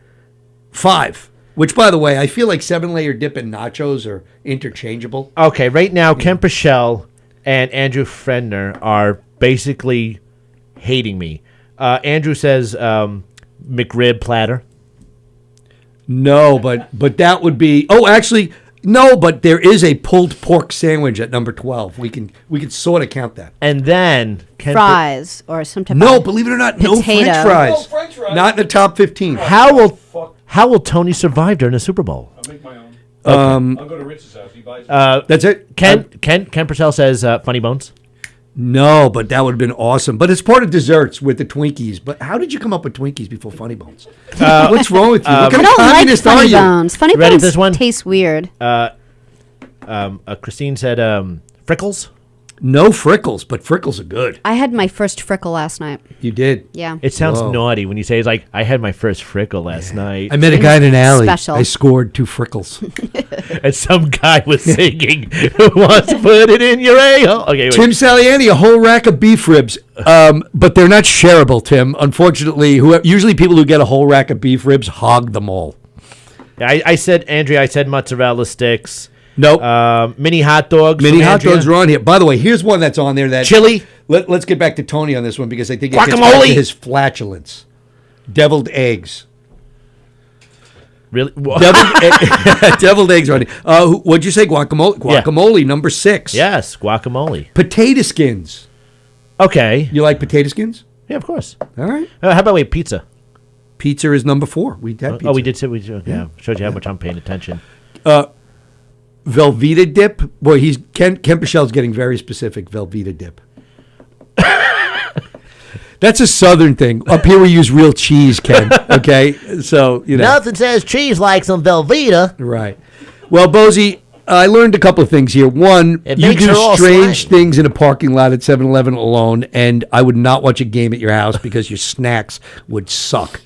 5. Which, by the way, I feel like 7-layer dip and nachos are interchangeable. Okay, right now, Ken Pichelle and Andrew Fredner are basically hating me. Andrew says McRib platter. No, but that would be. Oh, actually, no. But there is a pulled pork sandwich at number 12. We can sort of count that. And then Ken Fries or some type No, of believe it or not, no Potato. French fries. No French fries. Not in the top 15. How will Tony survive during the Super Bowl? I'll make my own. I'll go to Rich's house. He buys it. That's it. Ken Purcell says Funny Bones. No, but that would have been awesome. But it's part of desserts with the Twinkies. But how did you come up with Twinkies before Funny Bones? What's wrong with you? What I kind of don't like communist are funny you? bones. Funny Ready for bones this one? taste weird. Christine said Frickles. No Frickles, but Frickles are good. I had my first frickle last night. You did. Yeah. It sounds Whoa. naughty when you say it's like I had my first frickle last night, I met a guy in an alley. Special. I scored 2 Frickles. and some guy was singing, "Who wants to put it in your a-hole?" Okay, wait. Tim Saliani, a whole rack of beef ribs, but they're not shareable, Tim. Unfortunately, usually people who get a whole rack of beef ribs hog them all. I said Andrea. I said mozzarella sticks. Nope. Mini hot dogs. Mini from hot Andrea. dogs are on here. By the way, here's one that's on there that Chili. Let's get back to Tony on this one because I think it gets back Guacamole. to his flatulence. Deviled eggs. Really? Deviled eggs are on here. What'd you say? Guacamole. Yeah. Guacamole, number 6. Yes, guacamole. Potato skins. Okay. You like potato skins? Yeah, of course. All right. How about pizza? Pizza is number 4. We had pizza. Oh, we did say yeah. Showed you how much I'm paying attention. Velveeta dip. Boy, Ken Pichelle's getting very specific. Velveeta dip. That's a Southern thing. Up here we use real cheese, Ken. Okay, so you know. Nothing says cheese like some Velveeta. Right. Well, Bozy, I learned a couple of things here. One, It you makes do her all strange slimy. things in a parking lot at 7-Eleven alone, and I would not watch a game at your house because your snacks would suck.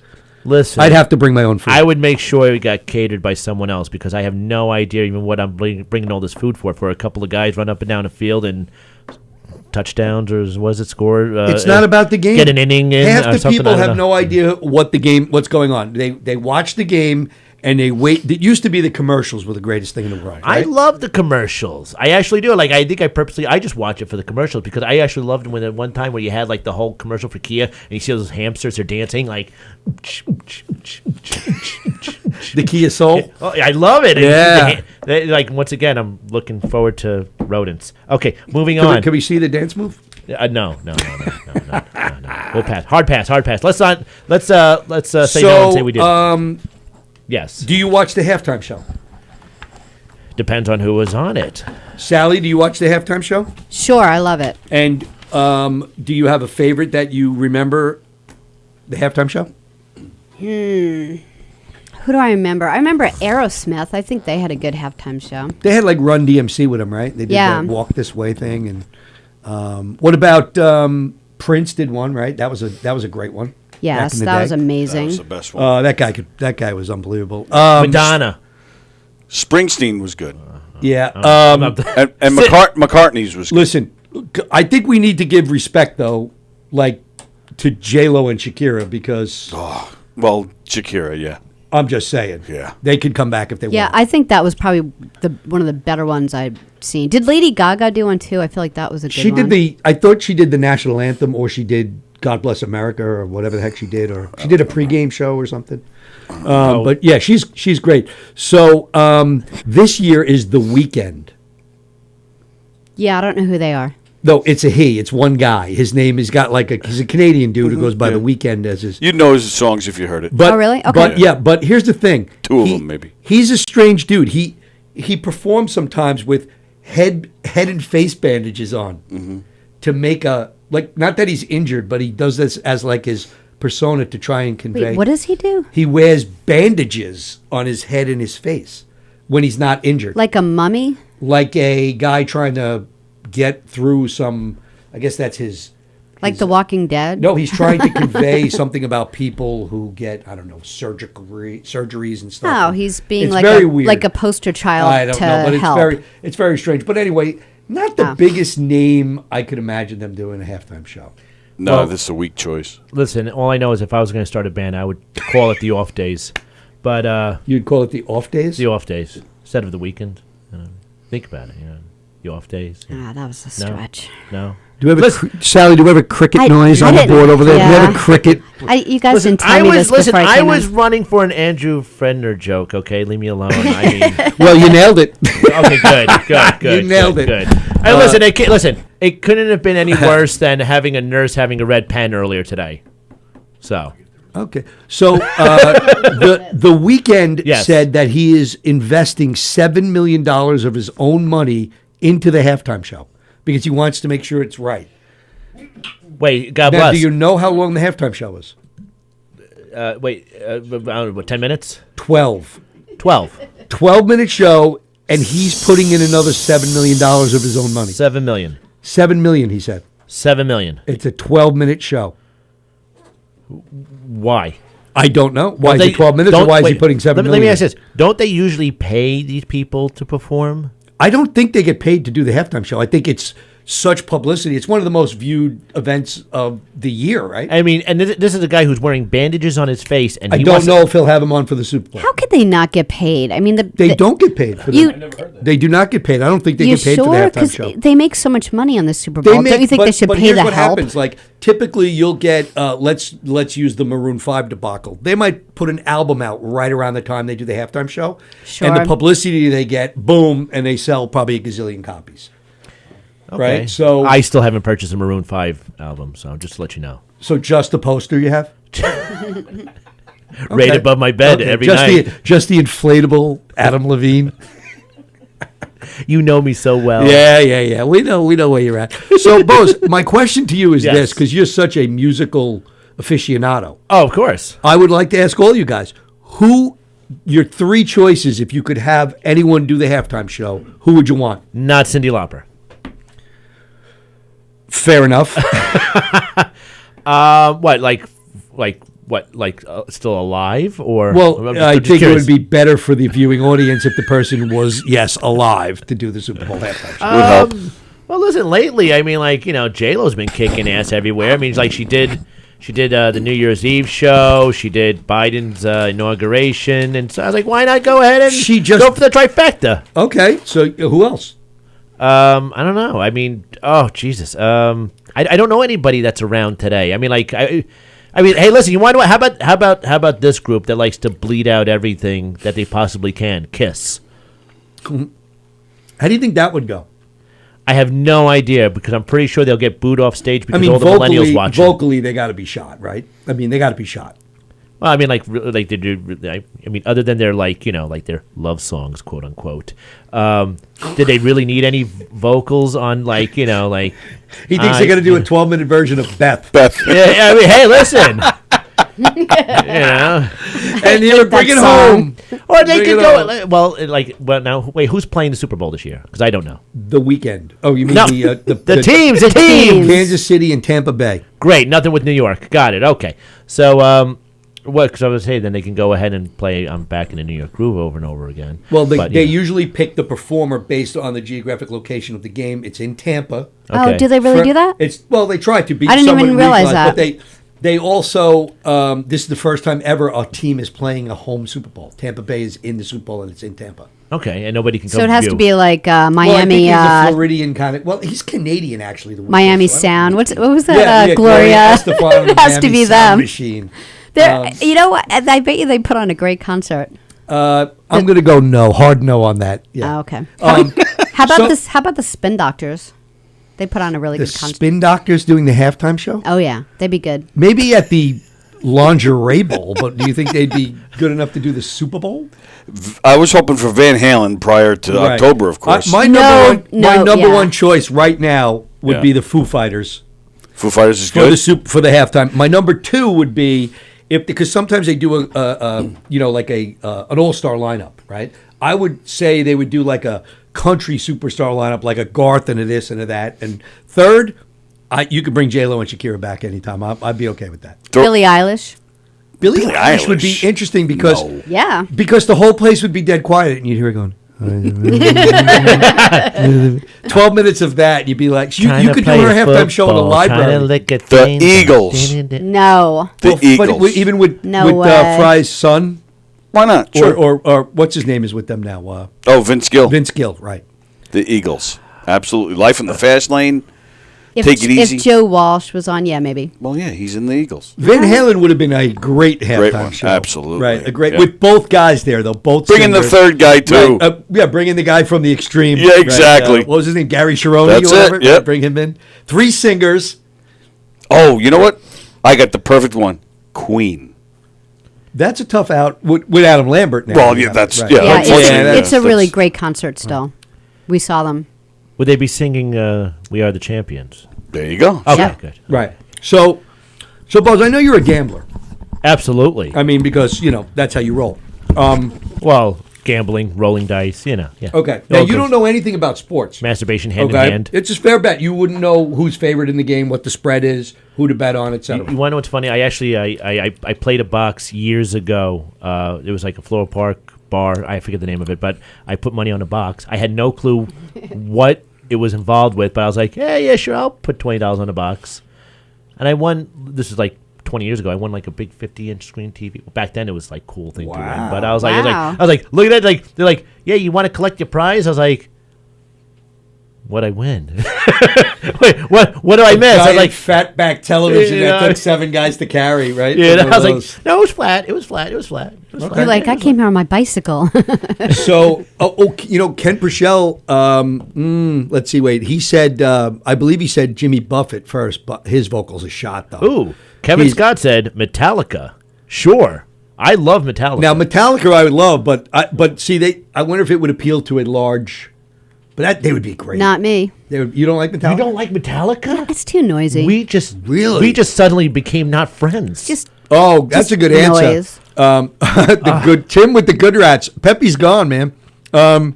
Listen, I'd have to bring my own food. I would make sure it got catered by someone else because I have no idea even what I'm bringing all this food for. For a couple of guys run up and down the field and touchdowns or was it score? It's not about the game. Get an inning in. Half or the something, people I don't have know. no idea what's going on. They watch the game and they wait. It used to be the commercials were the greatest thing in the world. I Right? love the commercials. I actually do. Like I think I just watch it for the commercials because I actually loved when at one time where you had like the whole commercial for Kia and you see those hamsters are dancing like. the Kia Soul. Oh, I love it. Yeah. Like once again, I'm looking forward to rodents. Okay, moving Can on. we, can we see the dance move? No. We'll pass. Hard pass. Let's not. Let's say no and say we did. Yes. Do you watch the halftime show? Depends on who was on it. Sally, do you watch the halftime show? Sure, I love it. And do you have a favorite that you remember the halftime show? Who do I remember? I remember Aerosmith. I think they had a good halftime show. They had like Run DMC with them, right? They did Yeah. the Walk This Way thing. And what about Prince did one, right? That was a great one. Yes, back in the that was day. That amazing. was the best one. That guy was unbelievable. Madonna. Springsteen was good. Yeah. And McCartney's was good. Listen, I think we need to give respect though, like to J-Lo and Shakira because Well, Shakira, yeah. I'm just saying, Yeah. they could come back if they Yeah, want. I think that was probably one of the better ones I've seen. Did Lady Gaga do one too? I feel like that was a good She one. did I thought she did the national anthem, or she did God Bless America or whatever the heck she did, or she did a pregame show or something. But yeah, she's great. So this year is The Weeknd. Yeah, I don't know who they are. No, it's a he. It's one guy. His name he's a Canadian dude who goes by The Weeknd as his. You'd know his songs if you heard it. But, oh, really? Okay. But here's the thing. Two of them, maybe. He's a strange dude. He performs sometimes with head and face bandages on to make not that he's injured, but he does this as like his persona to try and convey. Wait, what does he do? He wears bandages on his head and his face when he's not injured. Like a mummy? Like a guy trying to get through some, I guess that's his. Like The Walking Dead? No, he's trying to convey something about people who get, I don't know, surgeries and stuff. Oh, he's being it's very weird. like a poster child I don't know, but help. it's very strange. But anyway, not the biggest name I could imagine them doing a halftime show. No, this is a weak choice. Listen, all I know is if I was going to start a band, I would call it the Off Days. But you'd call it the Off Days? The Off Days instead of the Weekend. Think about it, the Off Days. Ah, that was a stretch. No. Do we have Sally? Do we have a cricket noise on the board over there? Yeah. Do we have a cricket? You guys didn't tell me this before I came in. running for an Andrew Fredner joke. Okay, leave me alone. I mean, well, you nailed it. Okay, good. You nailed it. Good. Listen. It couldn't have been any worse than having a nurse having a red pen earlier today. So. Okay, so the Weeknd said that he is investing $7 million of his own money into the halftime show because he wants to make sure it's right. Wait, God now, bless. Do you know how long the halftime show is? 10 minutes? 12. 12-minute show, and he's putting in another $7 million of his own money. $7 million. $7 million, he said. $7 million. It's a 12-minute show. Why? I don't know. Why is it 12 minutes, or why is he putting $7 million? Let me ask this. Don't they usually pay these people to perform? I don't think they get paid to do the halftime show. I think it's such publicity. It's one of the most viewed events of the year, right? I mean, and this is a guy who's wearing bandages on his face, and I don't know if he'll have him on for the Super Bowl. How could they not get paid? I mean, they don't get paid for that. They do not get paid. I don't think they get paid for the halftime show. They make so much money on the Super Bowl. Don't you think they should pay the help? But here's what happens. Like, typically you'll get, let's use the Maroon 5 debacle. They might put an album out right around the time they do the halftime show. Sure. And the publicity they get, boom, and they sell probably a gazillion copies. Okay. Right? So I still haven't purchased a Maroon 5 album, so just to let you know. So just the poster you have? Right above my bed every night. Just the inflatable Adam Levine. You know me so well. Yeah. We know where you're at. So, Bose, my question to you is this, because you're such a musical aficionado. Oh, of course. I would like to ask all you guys, your three choices, if you could have anyone do the halftime show, who would you want? Not Cyndi Lauper. Fair enough. Still alive or? Well, I think it would be better for the viewing audience if the person was, alive to do the Super Bowl halftime show. Would help. Well, listen, lately, I mean, J-Lo's been kicking ass everywhere. I mean, she did the New Year's Eve show. She did Biden's inauguration. And so I was like, why not go ahead and go for the trifecta? Okay, so who else? I don't know. I mean, oh, Jesus. I don't know anybody that's around today. I mean, hey, listen, you want to how about this group that likes to bleed out everything that they possibly can? Kiss. How do you think that would go? I have no idea because I'm pretty sure they'll get booed off stage because all the millennials watching. Vocally, they got to be shot, right? I mean, they got to be shot. Well, I mean, like they do. I mean, other than their their love songs, quote unquote. Did they really need any vocals on He thinks they're going to do a 12-minute version of Beth. Yeah, I mean, hey, listen. And you would bring it home. Or they could go. Now, wait, who's playing the Super Bowl this year? Because I don't know. The Weeknd. Oh, you mean the teams? The teams. Kansas City and Tampa Bay. Great, nothing with New York. Got it. Okay, so. Because I was saying, then they can go ahead and play "I'm Back in the New York Groove" over and over again. Well, they usually pick the performer based on the geographic location of the game. It's in Tampa. Okay. Oh, do they really do that? They try to be. I didn't even realize that. But They also, this is the first time ever a team is playing a home Super Bowl. Tampa Bay is in the Super Bowl, and it's in Tampa. Okay, and nobody can come So it has view. to be like Well, I Miami, think he's a Floridian kind of. Well, he's Canadian actually. The Miami so I don't Sound. know. What was that? Yeah, Gloria. Estefan and It has to Miami be Sound them. Machine. You know what? I bet you they put on a great concert. I'm going to go no, hard no on that. Yeah. Oh, okay. Um, How about so- this? How about the Spin Doctors? They put on a really the good concert. Spin Doctors doing the halftime show? Oh yeah, they'd be good. Maybe at the Lingerie Bowl, but do you think they'd be good enough to do the Super Bowl? I was hoping for Van Halen prior to Right. October, of course. My No, number yeah. one choice right now would Yeah. be the Foo Fighters Foo Fighters is for good. for the halftime. My number two would be because sometimes they do like an all-star lineup, right? I would say they would do like a country superstar lineup, like a Garth and a this and a that. And third, you could bring J-Lo and Shakira back anytime. I'd be okay with that. Billie Eilish. Billie Billie Eilish would be Eilish. interesting because No. Yeah. the whole place would be dead quiet and you'd hear it going. 12 minutes of that, and you'd be like, you could do her halftime show in the library. The Eagles. No. The But Eagles. even with No way. Fry's son, Why not? Sure. or what's his name is with them now? Vince Gill. Vince Gill, right? The Eagles. Absolutely. Life in the fast lane. If, Take it easy. If Joe Walsh was on, yeah, maybe. Well, yeah, he's in the Eagles. Van Halen would have been a great halftime one, show. absolutely. Right, a great Yeah. with both guys there though. Both Bring in the singers. third guy, too. Right, bring in the guy from the Extreme. Yeah, right, exactly. what was his name? Gary Cherone That's or whatever. it, yep. Bring him in. 3 singers. Oh, you know what? I got the perfect one. Queen. That's a tough out with Adam Lambert now. Well, yeah, that's- Right. yeah, Yeah, unfortunately, it's a really that's- great concert still. We saw them. Would they be singing "We Are the Champions"? There you go. Okay, Yeah. good. Right. So Buzz, I know you're a gambler. Absolutely. I mean, because that's how you roll. Well, gambling, rolling dice, Yeah. Okay. It Now all you goes- don't know anything about sports. masturbation hand Okay. in hand. It's a fair bet. You wouldn't know who's favored in the game, what the spread is, who to bet on, etc. You want to know what's funny? I actually I played a box years ago. It was like a Floral Park bar. I forget the name of it, but I put money on a box. I had no clue what it was involved with, but I was like, yeah, sure, I'll put $20 on a box. And I won. This is like 20 years ago. I won like a big 50-inch screen TV. Well, back then it was like cool thing to win. But I was like, Wow. I was like, look at that. Like they're like, yeah, you want to collect your prize? I was like, what'd I win? Wait, what do I miss? I was Giant like, fatback television Yeah. that took 7 guys to carry, right? yeah. One And of I was those. like, no, it was flat. It was flat. It was flat. It was Okay. flat. You're like, I came here on my bicycle. So, Ken Purcell, let's see, wait. He said, I believe he said Jimmy Buffett first, but his vocals are shot, though. Ooh, Kevin He's- Scott said Metallica. Sure, I love Metallica. Now, Metallica I would love, but see, I wonder if it would appeal to a large, but they would be great. Not me. You don't like Metallica? you don't like Metallica? It's too noisy. We just Really? suddenly became not friends. just Oh, that's a good answer. noise. The good Tim with the good rats. Pepe's gone, man. Wow,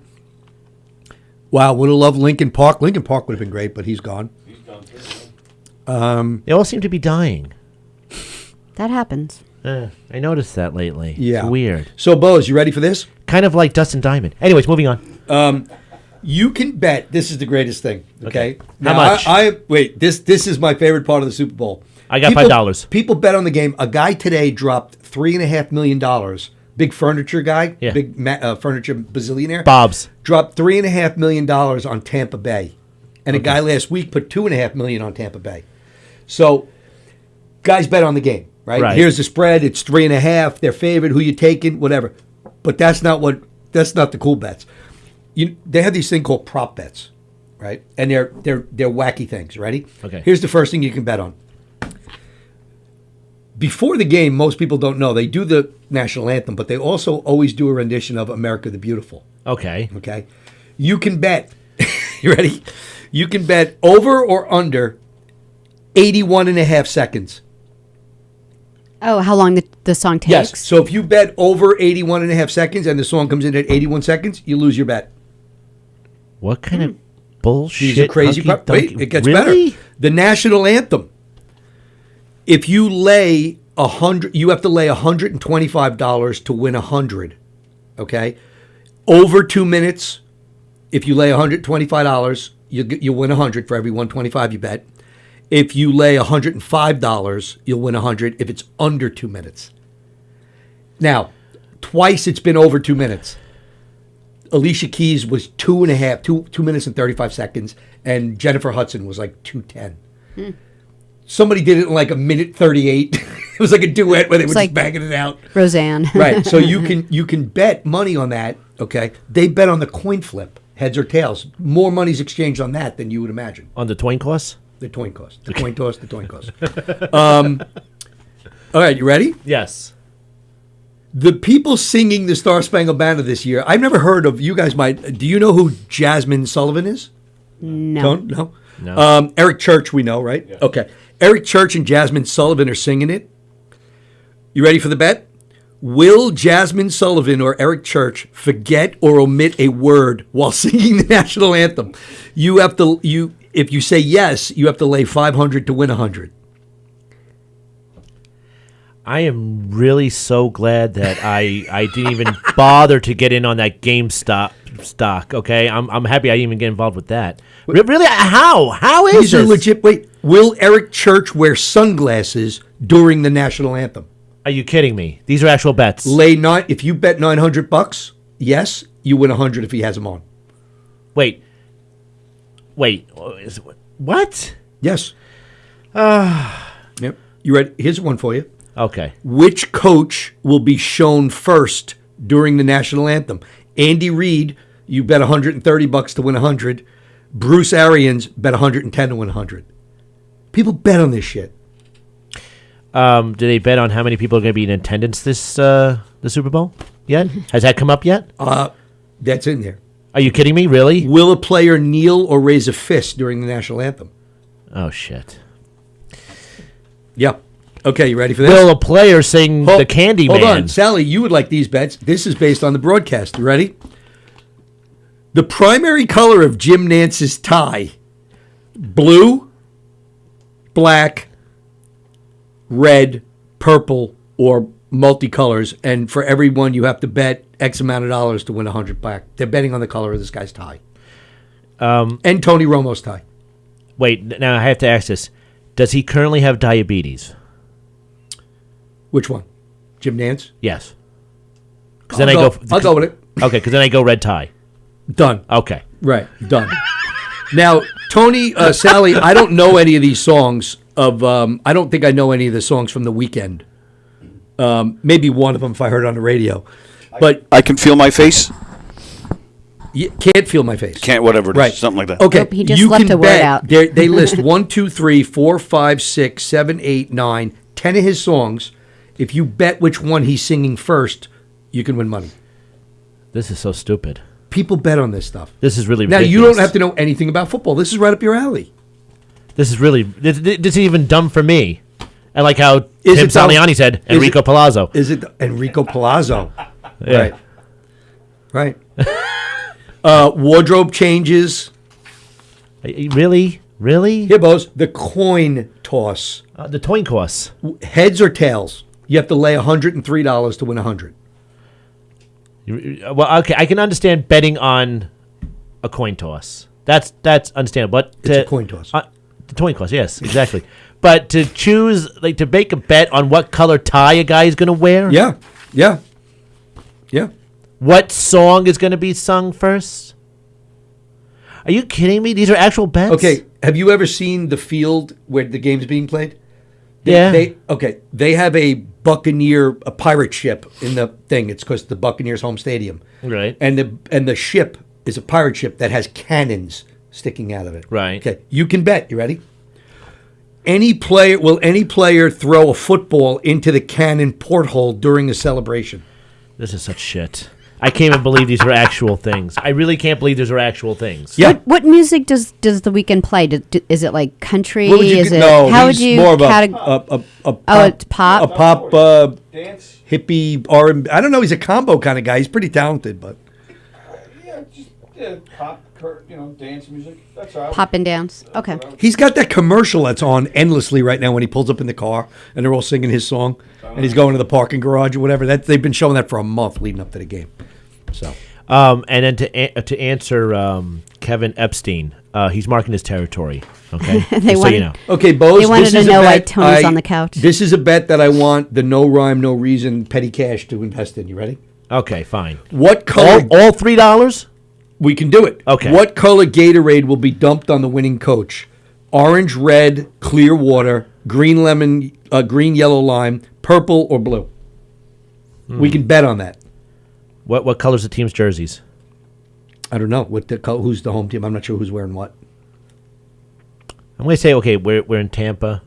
would have loved Linkin Park. Linkin Park would have been great, but he's gone. they all seem to be dying. That happens. I noticed that lately. Yeah, It's weird. So, Bose, you ready for this? Kind of like Dustin Diamond. Anyways, moving on. You can bet. This is the greatest thing. Okay. How Now, much? I wait. This is my favorite part of the Super Bowl. I got People- $5. People bet on the game. A guy today dropped $3.5 million. Big furniture guy. Yeah. Big furniture bazillionaire. Bob's. Dropped $3.5 million on Tampa Bay, and a guy last week put $2.5 million on Tampa Bay. So, guys bet on the game, right? Right. Here's the spread. It's 3.5. They're favored. Who you taking? Whatever. But that's not the cool bets. They have these thing called prop bets, right? And they're wacky things. Ready? Okay. Here's the first thing you can bet on. Before the game, most people don't know they do the national anthem, but they also always do a rendition of "America the Beautiful." Okay. Okay, you can bet. You ready? You can bet over or under 81.5 seconds. Oh, how long the song takes? Yes. So if you bet over 81.5 seconds and the song comes in at 81 seconds, you lose your bet. What kind of bullshit? These are crazy. hunky-dunky- Wait, it gets Really? better. The national anthem. If you lay 100, you have to lay $125 to win 100. Okay, over 2 minutes. If you lay $125, you win 100 for every 125 you bet. If you lay $105, you'll win 100 if it's under 2 minutes. Now, twice it's been over 2 minutes. Alicia Keys was 2 minutes and 35 seconds, and Jennifer Hudson was like 2:10. Somebody did it in like a minute 38. It was like a duet where they were just banging it out. Roseanne. Right. So you can bet money on that. Okay. They bet on the coin flip, heads or tails. More money's exchanged on that than you would imagine. On the coin toss? The coin toss. The coin toss. The coin toss. All right. You ready? Yes. The people singing the Star Spangled Banner this year, I've never heard of. You guys might. Do you know who Jasmine Sullivan is? No. No. Eric Church, we know, right? Yeah. Okay. Eric Church and Jasmine Sullivan are singing it. You ready for the bet? Will Jasmine Sullivan or Eric Church forget or omit a word while singing the national anthem? You have to. If you say yes, you have to lay 500 to win 100. I am really so glad that I didn't even bother to get in on that GameStop stock. Okay, I'm happy I didn't even get involved with that. Really? How is These this? are legit. Wait, will Eric Church wear sunglasses during the national anthem? Are you kidding me? These are actual bets. Lay 9. If you bet $900, yes, you win 100 if he has them on. Wait. What? Yes. Yep. You ready? Here's one for you. Okay. Which coach will be shown first during the national anthem? Andy Reid, you bet $130 to win 100. Bruce Arians bet 110 to win 100. People bet on this shit. Do they bet on how many people are going to be in attendance this the Super Bowl yet? Has that come up yet? That's in there. Are you kidding me? Really? Will a player kneel or raise a fist during the national anthem? Oh shit. Yeah. Okay, you ready for this? Will a player sing the Candy Man? Hold on, Sally, you would like these bets. This is based on the broadcast. You ready? The primary color of Jim Nance's tie: blue, black, red, purple, or multicolors. And for every one, you have to bet X amount of dollars to win 100 back. They're betting on the color of this guy's tie. And Tony Romo's tie. Wait, now I have to ask this. Does he currently have diabetes? Which one? Jim Nance? Yes. I'll go with it. Okay, because then I go red tie. Done. Okay. Right. Done. Now, Tony, Sally, I don't know any of these songs of. I don't think I know any of the songs from The Weeknd. Maybe one of them if I heard it on the radio. But I Can Feel My Face. you can't feel my face. Can't, whatever it is. Right. Something like that. Okay. Nope, he just you left can a word bet out. They list 1, 2, 3, 4, 5, 6, 7, 8, 9, 10 of his songs. If you bet which one he's singing first, you can win money. This is so stupid. People bet on this stuff. This is really Now, ridiculous. you don't have to know anything about football. This is right up your alley. This is really... This is even dumb for me. And like how Is Tim it dumb? Saliani said, Enrico Palazzo. Is it Enrico Palazzo? Yeah. Right. Wardrobe changes. Really? Really? Here, Bose. The coin toss. The coin toss. Heads or tails. You have to lay $103 to win 100. Well, okay, I can understand betting on a coin toss. That's understandable. But It's a coin toss. The coin toss, yes, exactly. But to choose, like, to make a bet on what color tie a guy is going to wear? Yeah. Yeah. Yeah. What song is going to be sung first? Are you kidding me? These are actual bets? Okay. Have you ever seen the field where the game's being played? Yeah. They have a pirate ship in the thing. It's because the Buccaneers' home stadium. Right. And the ship is a pirate ship that has cannons sticking out of it. Right. Okay. You can bet. You ready? Will any player throw a football into the cannon porthole during a celebration? This is such shit. I can't even believe these are actual things. I really can't believe these are actual things. Yeah. What music does The Weeknd play? Is it like country? What would you is it? no, How he's would you more of categ- a pop, it's pop? a pop Dance? hippie R&B. I don't know. He's a combo kind of guy. He's pretty talented, but Yeah, just pop, dance music. That's all. Pop and dance? Okay. he's got that commercial that's on endlessly right now when he pulls up in the car and they're all singing his song and he's going to the parking garage or whatever. They've been showing that for a month leading up to the game. So And then to answer Kevin Epstein, He's marking his territory. Okay, They Just so wanted- you know. Okay, Bose. They wanted this to is a know why bet Tony's on the couch. This is a bet that I want the no rhyme, no reason petty cash to invest in. You ready? Okay, fine. What color? All $3? We can do it. Okay. What color Gatorade will be dumped on the winning coach? Orange, red, clear water, green lemon, green, yellow, lime, purple, or blue? We can bet on that. What color's the team's jerseys? I don't know who's the home team. I'm not sure who's wearing what. I'm going to say, okay, we're in Tampa,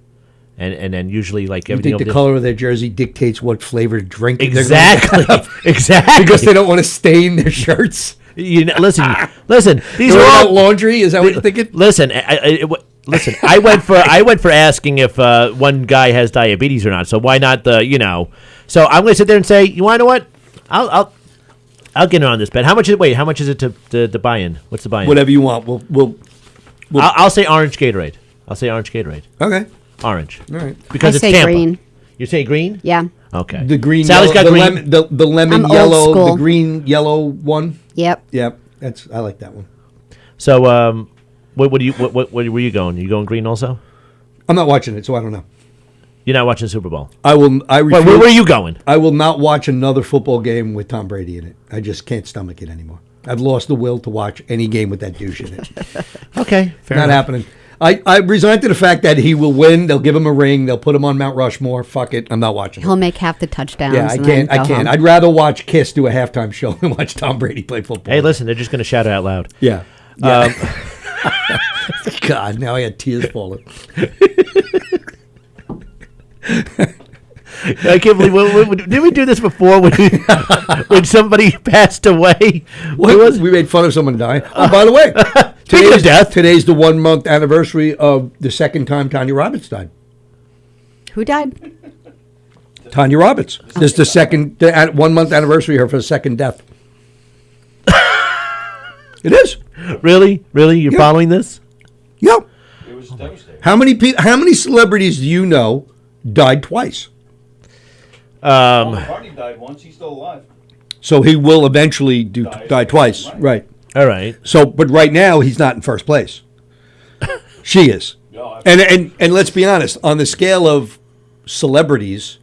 and then usually like You everything think the over there- color of their jersey dictates what flavored drink they're gonna Exactly, have? exactly. Because they don't want to stain their shirts. You know, listen. These They're are all all laundry. Is that what you're thinking? Listen, listen. I went for asking if one guy has diabetes or not. So why not the So I'm going to sit there and say, you want to know what? I'll get in on this bet. How much is How much is it to buy in? What's the buy in? Whatever you want. We'll I'll say orange Gatorade. okay. Orange. All right. Because I it's say Tampa. green. You say green? Yeah. Okay. The green. Sally's yellow, got green. The lemon I'm old yellow. school. The green yellow one. Yep. Yep. I like that one. So what were you going? You going green also? I'm not watching it, so I don't know. You're not watching the Super Bowl. I will. I refuse, Where were you going? I will not watch another football game with Tom Brady in it. I just can't stomach it anymore. I've lost the will to watch any game with that douche in it. Okay, fair Not enough. happening. I resigned to the fact that he will win. They'll give him a ring. They'll put him on Mount Rushmore. Fuck it. I'm not watching it. He'll make half the touchdowns. Yeah, I and can't. then I go can't. home. I'd rather watch Kiss do a halftime show than watch Tom Brady play football. Hey, listen, they're just going to shout it out loud. Yeah. God, now I had tears falling. I can't believe. Did we do this before when somebody passed away? We made fun of someone dying. Oh, by the way, Speaking of death. today's the 1 month anniversary of the second time Tanya Roberts died. Who died? Tanya Roberts. This is the 1 month anniversary of her second death. It is. Really? You're Yeah. following this? Yeah. It was devastating. How many celebrities do you know died twice? Paul McCartney died once. He's still alive. So he will eventually die twice, right? All right. So, but right now he's not in first place. She is, No, and let's be honest. On the scale of celebrities,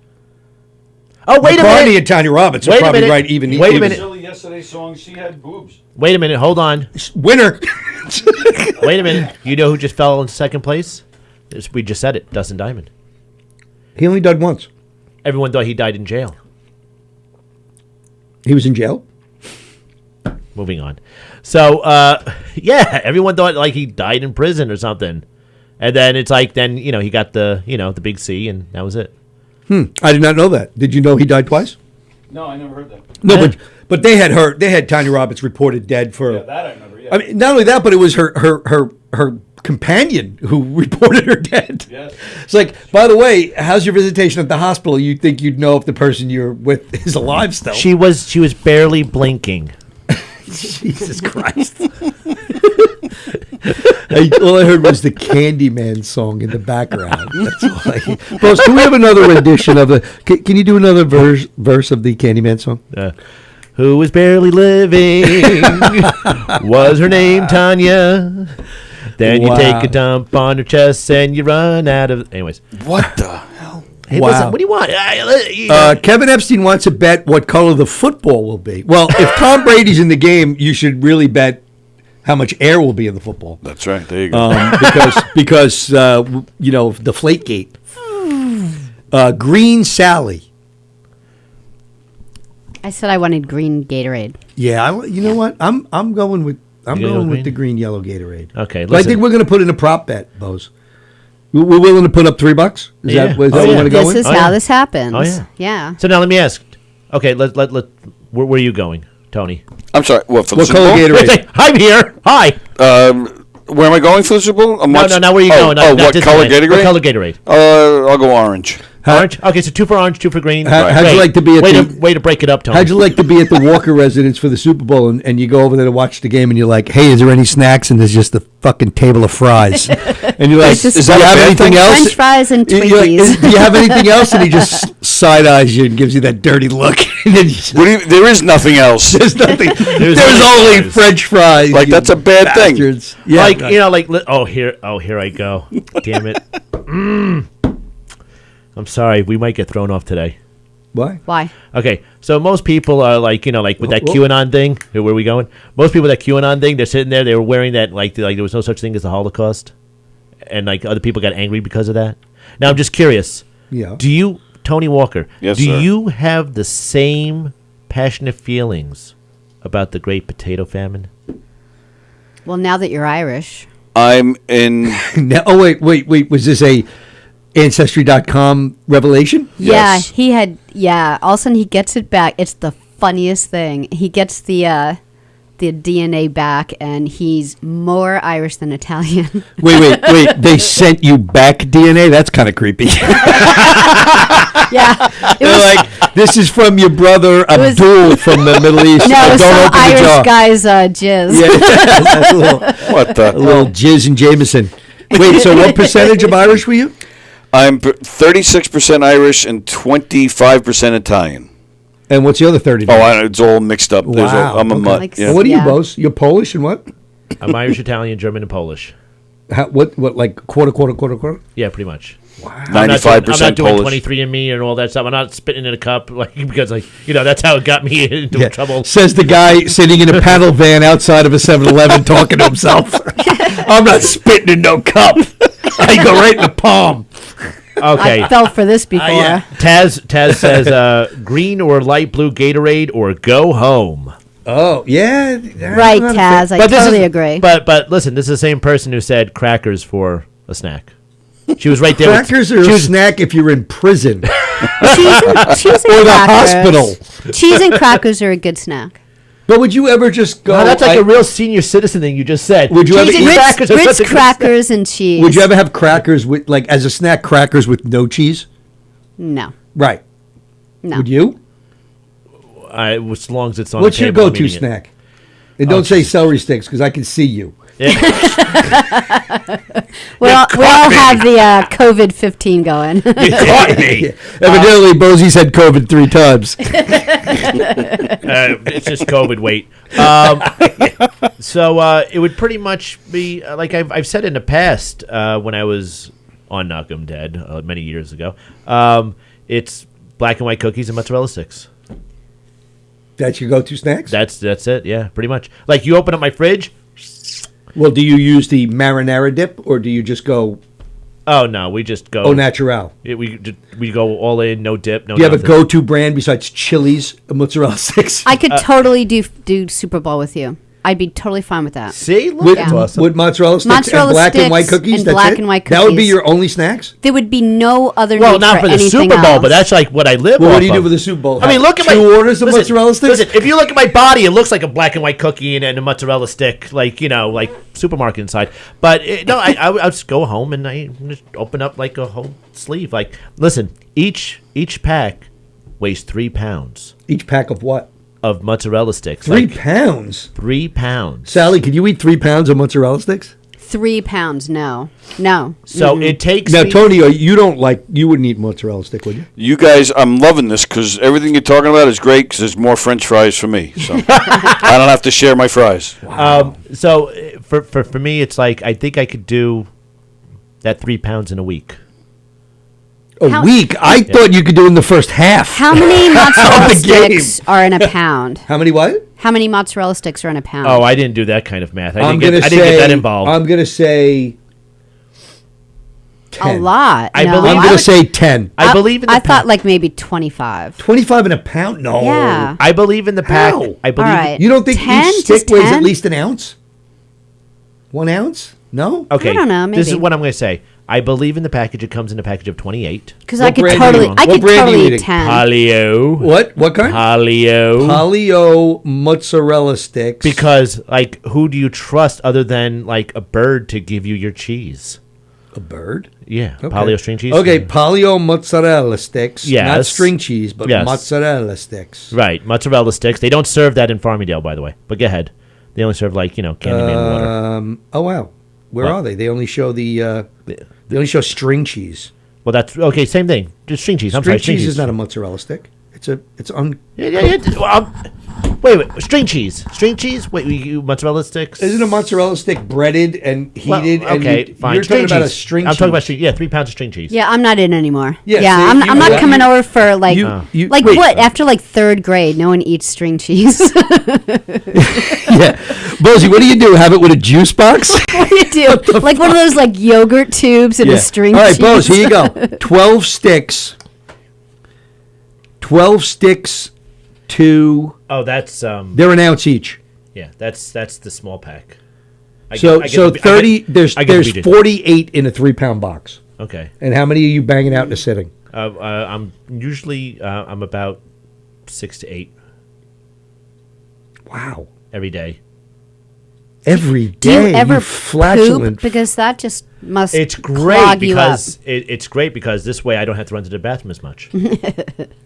Oh, wait a McCartney minute. and Tanya Roberts Wait are a probably minute. right even. Wait a even. minute. Silly yesterday's song. She had boobs. Wait a minute. Hold on. Winner. Wait a minute. You know who just fell in second place? We just said it. Dustin Diamond. He only died once. Everyone thought he died in jail. He was in jail. Moving on. So, yeah, everyone thought like he died in prison or something. And then it's like, he got the big C and that was it. I did not know that. Did you know he died twice? No, I never heard that. No, Yeah. but they had Tanya Roberts reported dead for. Yeah, that I remember. Yeah. I mean, not only that, but it was her companion who reported her dead. Yes. It's like, by the way, how's your visitation at the hospital? You think you'd know if the person you're with is alive still? She was barely blinking. Jesus Christ! All I heard was the Candyman song in the background. That's all I. Boss, can we have another rendition of the? Can you do another verse of the Candyman song? Who was barely living? Was her name Tanya? Then you Wow. take a dump on her chest and you run out of. Anyways, What the hell? hey, Wow. listen, what do you want? Kevin Epstein wants to bet what color the football will be. Well, if Tom Brady's in the game, you should really bet how much air will be in the football. That's right. There you go. Because Deflategate. Green Sally. I said I wanted green Gatorade. Yeah, you know what? I'm going with You gonna go the green? green yellow Gatorade. Okay, But I listen. think we're going to put in a prop bet, Bose. We're willing to put up $3. Is Yeah. that Oh, what we yeah. want to go This in? is Oh, how yeah. this happens. Oh, yeah. Yeah. So now let me ask. Okay, where are you going, Tony? I'm sorry. What for the What Super color Bowl? Gatorade? Say, I'm here. Hi. Where am I going for the Super Bowl? No, where are you going? Oh, Not what color Disneyland. Gatorade? What color Gatorade? I'll go orange. Orange. Okay, so 2 for orange, 2 for green. How'd you Great. like to be at way to break it up, Tony? How'd you like to be at the Walker residence for the Super Bowl and you go over there to watch the game and you're like, hey, is there any snacks? And there's just a fucking table of fries. And you're like, It's just do you have a bad anything thing? else? French fries and You're like, Twinkies. do you have anything else? And he just side eyes you and gives you that dirty look. And then There is nothing else. there's nothing. There's only only French fries. Like, you that's a bad thing. bastards. Yeah, Like, you know, like, here I go. Damn it. I'm sorry. We might get thrown off today. Why? Why? Okay, so most people are like, you know, like with that Whoa. QAnon thing. Where are we going? Most people, that QAnon thing, they're sitting there, they were wearing that, like there was no such thing as the Holocaust. And, like, other people got angry because of that. Now, I'm just curious. Yeah. Do you, Tony Walker, Yes, do sir. you have the same passionate feelings about the Great Potato Famine? Well, now that you're Irish, I'm in. Now, oh wait. Was this a Ancestry.com revelation? Yes. yeah, he had. Yeah, all of a sudden he gets it back. It's the funniest thing. He gets the DNA back, and he's more Irish than Italian. Wait. They sent you back DNA? That's kind of creepy. Yeah, it They're was. like, this is from your brother was- Abdul from the Middle East. No, it was Don't some open the Irish jar. guy's jizz. Yeah, that's a What the? little jizz and Jameson. Wait, so what percentage of Irish were you? I'm 36% Irish and 25% Italian. And what's the other 30? It's all mixed up. Wow, I'm a okay. mutt. Like Yeah. And what are you, Yeah. Bose? You're Polish and what? I'm Irish, Italian, German, and Polish. What, like quarter? Yeah, pretty much. I'm 95% not doing Polish. 23andMe and all that stuff. I'm not spitting in a cup, like, because, like, you know, that's how it got me into Yeah. trouble. Says the guy sitting in a panel van outside of a 7-Eleven talking to himself. I'm not spitting in no cup. I go right in the palm. Okay. I fell for this before. Taz says green or light blue Gatorade or go home. Oh, yeah. Right, Taz. I this totally is, agree. But listen, this is the same person who said crackers for a snack. She was right there. Crackers are she a was, snack if you're in prison. cheese and Or the crackers. hospital. Cheese and crackers are a good snack. But would you ever just go? Oh, that's like a real senior citizen thing you just said. Would you Cheese ever and eat- crackers are Ritz such a good crackers and cheese. Would you ever have crackers with, like, as a snack, crackers with no cheese? No. Right. No. Would you? snack. As long as it's on What's the your table, I'm go-to eating it. snack? And don't say celery sticks because I can see you. We all have the COVID-15 going. Caught me. Evidently, Bosey's had COVID 3 times. It's just COVID weight. So it would pretty much be like I've said in the past when I was on Knock 'Em Dead many years ago. It's black and white cookies and mozzarella sticks. That's your go-to snacks? That's it. Yeah, pretty much. Like you open up my fridge. Well, do you use the marinara dip or do you just go Oh no, we just go. au naturel? We go all in, no dip, no. Do you have a nothing. go-to brand besides Chili's mozzarella sticks? I could totally do Super Bowl with you. I'd be totally fine with that. See, look, With, that's awesome. with mozzarella sticks Mozzarella and black and white sticks cookies? and That's black it? and white That would be cookies. your only snacks? There would be no other Well, need not for the anything Super Bowl, else. but that's like what I live. Well, what off do you do of. with the Super Bowl? I mean, look at Two my orders of listen, mozzarella sticks? Listen, if you look at my body, it looks like a black and white cookie and a mozzarella stick, like like supermarket inside. But no, I just go home and I just open up like a whole sleeve. Like, listen, each pack weighs 3 pounds Each pack of what? of mozzarella sticks. 3 Like, pounds. 3 pounds. Sally, could you eat 3 pounds of mozzarella sticks? 3 pounds. No. So it takes Now, me- Tony, you wouldn't eat mozzarella stick, would you? You guys, I'm loving this because everything you're talking about is great because there's more French fries for me. So I don't have to share my fries. So for me, it's like I think I could do that 3 pounds in a week. A How- week? I thought you could do it in the first half. How many mozzarella the game. sticks are in a pound? How many what? How many mozzarella sticks are in a pound? Oh, I didn't do that kind of math. I I'm didn't gonna get that involved. I'm gonna say a 10. lot. I No, believe- I'm I gonna would- say 10. I believe in the I thought pack. like maybe 25. 25 in a pound? No. Yeah. I believe in the pack. How? I believe. All right. You don't think 10? each stick Just weighs 10? at least an ounce? 1 ounce? No. Okay. I don't know, This is maybe. what I'm going to say. I believe in the package. It comes in a package of 28. Because What I could brand are you totally, on? I What could brand are you totally eating? eat 10. Paleo. What kind? Paleo. Paleo mozzarella sticks. Because like, who do you trust other than like a bird to give you your cheese? a bird? Yeah. Okay. Paleo string cheese. Okay, paleo mozzarella sticks. Not Yes. string cheese, but Yes. mozzarella sticks. Right. Mozzarella sticks. They don't serve that in Farmingdale, by the way. But go ahead. They only serve like Candyman water. Oh wow. Where What? are they? They only show they only show string cheese. Well, that's okay. Same thing. Just string cheese. I'm String sorry. cheese is not a mozzarella stick. Yeah. Well, wait. String cheese. String cheese. Wait, mozzarella sticks. Isn't a mozzarella stick breaded and heated? Well, okay, and fine. You're String talking about a cheese. string I'm cheese. talking about string. Yeah, 3 pounds of string cheese. Yeah, I'm not in anymore. Yeah, Yeah, see, I'm not coming over for like wait. what? After like 3rd grade, no one eats string cheese. Yeah, Bozy, what do you do? Have it with a juice box? What do you do? Like one of those like yogurt tubes and a string All right, cheese. Bose, here you go. 12 sticks. 12 sticks to. Oh, that's They're an ounce each. Yeah, that's the small pack. So 30. There's I get the beat. 48 in a 3-pound box. Okay. And how many are you banging out in a sitting? I'm usually I'm about 6 to 8 Wow. every day. Every Do you day. ever flatulent. poop? Because that just must It's great clog you up. because it's great because this way I don't have to run to the bathroom as much.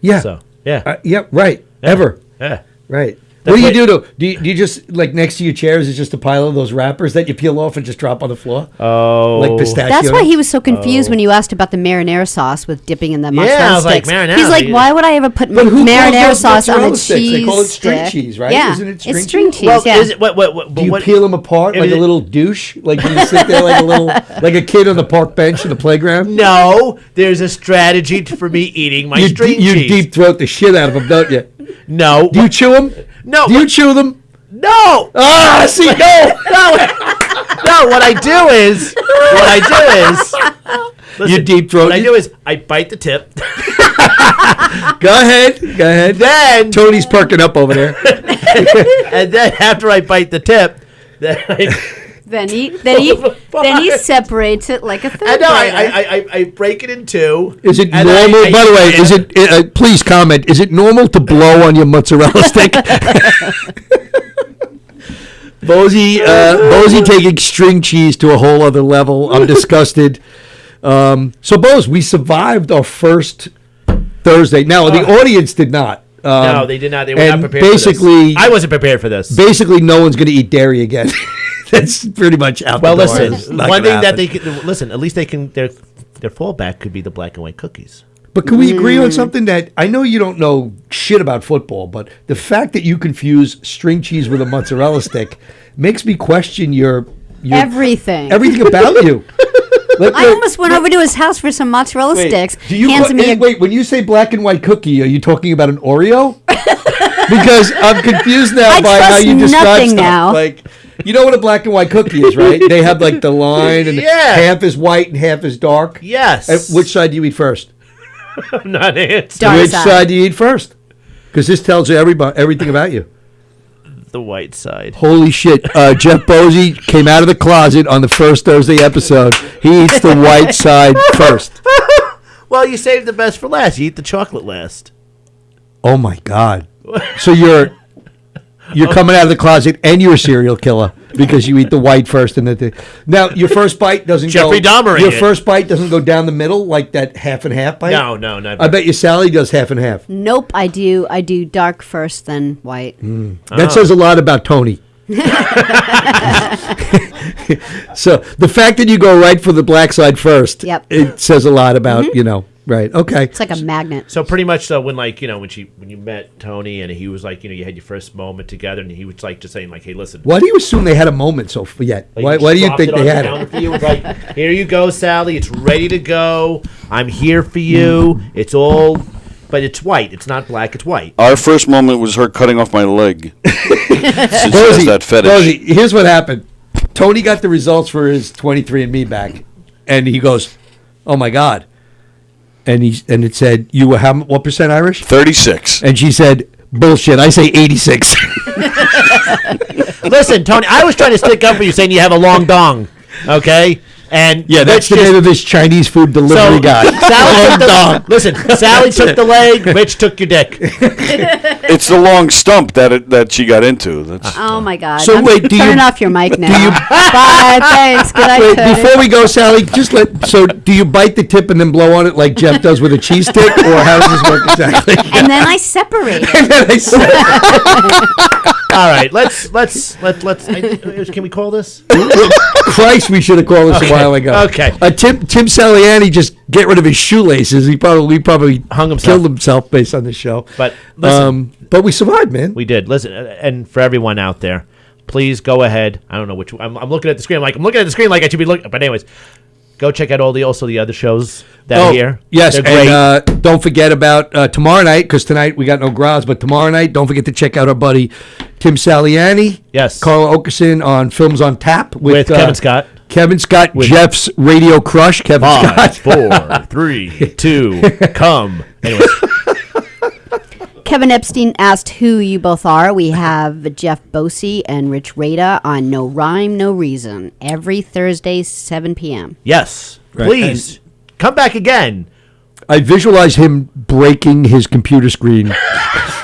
Yeah. So yeah, Yeah, right. Ever. yeah. Right. That's What do you what- do? Do you just, like, next to your chairs is just a pile of those wrappers that you peel off and just drop on the floor? Oh, Like pistachio? That's why he was so confused when you asked about the marinara sauce with dipping in the mozzarella I was like, sticks. marinara, He's like, yeah. why would I ever put But who calls marinara those sauce on a mozzarella sticks? cheese They call it string stick? cheese, right? Yeah, Isn't it string it's string cheese? cheese. Well, yeah. is it what? Do you what, peel them apart like is a it- little douche? Like you sit there like a little, like a kid on the park bench in the playground? No, there's a strategy for me eating my string You cheese. deep throat the shit out of them, don't you? No, Do you chew them? No, Do you what- chew them? no, Ah, see, no. no. What I do is, listen, You deep throat. What I do is I bite the tip, Go ahead. Go ahead. then Tony's perking up over there. and then after I bite the tip, then Then he separates it like a third I know grader. I break it in two. Is it and normal? I- By the way, is it? Please comment. Is it normal to blow on your mozzarella stick? Bozy taking string cheese to a whole other level. I'm disgusted. So, Bose, we survived our first Thursday. Now, the audience did not. No, they did not. They were not and prepared. basically, for this. I wasn't prepared for this. basically, no one's going to eat dairy again. That's pretty much out. Well, the door. listen. It's not One gonna thing that happen. they can listen. At least they can. Their fallback could be the black and white cookies. But can we agree on something that I know you don't know shit about football, but the fact that you confuse string cheese with a mozzarella stick makes me question your Everything. everything about you. Like, I almost went over to his house for some mozzarella sticks. Do you hands me a wait, when you say black and white cookie, are you talking about an Oreo? Because I'm confused now I by how trust you describe nothing stuff. now. Like, you know what a black and white cookie is, right? They have like the line and Yeah. half is white and half is dark. Yes. Which side do you eat first? I'm not it. Dark Which side. side do you eat first? Because this tells you everything about you. The white side. Holy shit. Jeff Bozy came out of the closet on the first Thursday episode. He eats the white side first. Well, you saved the best for last. You eat the chocolate last. Oh my God. So you're coming out of the closet and you're a serial killer because you eat the white first and the now your first bite doesn't Jeffrey go Dahmer your ate it. first bite doesn't go down the middle like that half and half bite. No, never. I bet you Sally does half and half. Nope, I do dark first, then white. That says a lot about Tony. So the fact that you go right for the black side first, Yep. it says a lot about right. Okay. It's like a magnet. So pretty much, so when you met Tony and he was like, you had your first moment together, and he was like just saying like, hey, listen. Why do you assume they had a moment yet? Like, Why do you dropped think it they on the had counter it? for you. It was like, here you go, Sally. It's ready to go. I'm here for you. It's all, but it's white. It's not black. It's white. Our first moment was her cutting off my leg. Since she has that fetish. Rosie, here's what happened. Tony got the results for his 23andMe back, and he goes, "Oh my God!" And it said, "You were what percent Irish?" 36. And she said, "Bullshit! I say 86." Listen, Tony, I was trying to stick up for you, saying you have a long dong. Okay. And Yeah, that's Rich the name of this Chinese food delivery guy. Sally took the leg. Rich took your dick. It's the long stump that she got into. That's Oh my God! So wait, do turn you- off your mic now. Bye. Thanks. Good night. Wait, Tony. before we go, Sally, so do you bite the tip and then blow on it like Jeff does with a cheese stick, or how does this work exactly? And then I separate it. And then I said, All right, let's. Can we call this? Christ, we should have called this a while ago. Okay. Tim Saliani just get rid of his shoelaces. He probably Hung himself. killed himself based on this show. But listen, but we survived, man. we did. Listen, and for everyone out there, please go ahead. I don't know which. I'm looking at the screen. I'm looking at the screen like I should be looking. But anyways, go check out also the other shows that are here. Yes, they're great. and don't forget about tomorrow night, because tonight we got no Graz, but tomorrow night, don't forget to check out our buddy Tim Saliani. Yes. Carla Okerson on Films on Tap with Kevin Scott. Kevin Scott, Jeff's radio crush, Kevin 5, Scott. 4, 3, 2, come. Anyways, Kevin Epstein asked who you both are. We have Jeff Bosey and Rich Rada on No Rhyme, No Reason every Thursday, 7 p.m. yes, Right, please come back again. I visualize him breaking his computer screen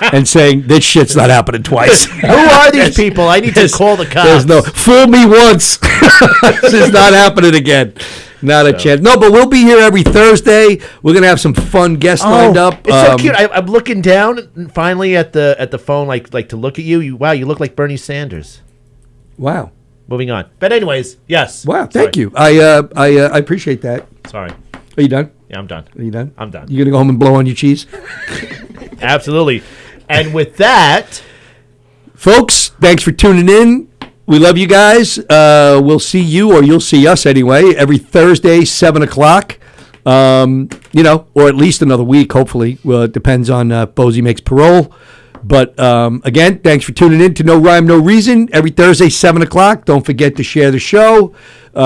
and saying, "This shit's not happening twice." Who are these people? I need to call the cops. There's no fool me once. This is not happening again. Not a chance. No, but we'll be here every Thursday. We're gonna have some fun guests lined up. It's so cute. I'm looking down and finally at the phone, like to look at you. Wow, you look like Bernie Sanders. Wow. Moving on. But anyways, yes. Wow. Sorry. Thank you. I appreciate that. Sorry. Are you done? Yeah, I'm done. Are you done? I'm done. You gonna go home and blow on your cheese, Absolutely. And with that, folks? Thanks for tuning in. We love you guys. We'll see you, or you'll see us anyway, every Thursday, 7:00. Or at least another week, hopefully. Well, it depends on Bozy makes parole. But again, thanks for tuning in to No Rhyme, No Reason every Thursday, 7:00. Don't forget to share the show.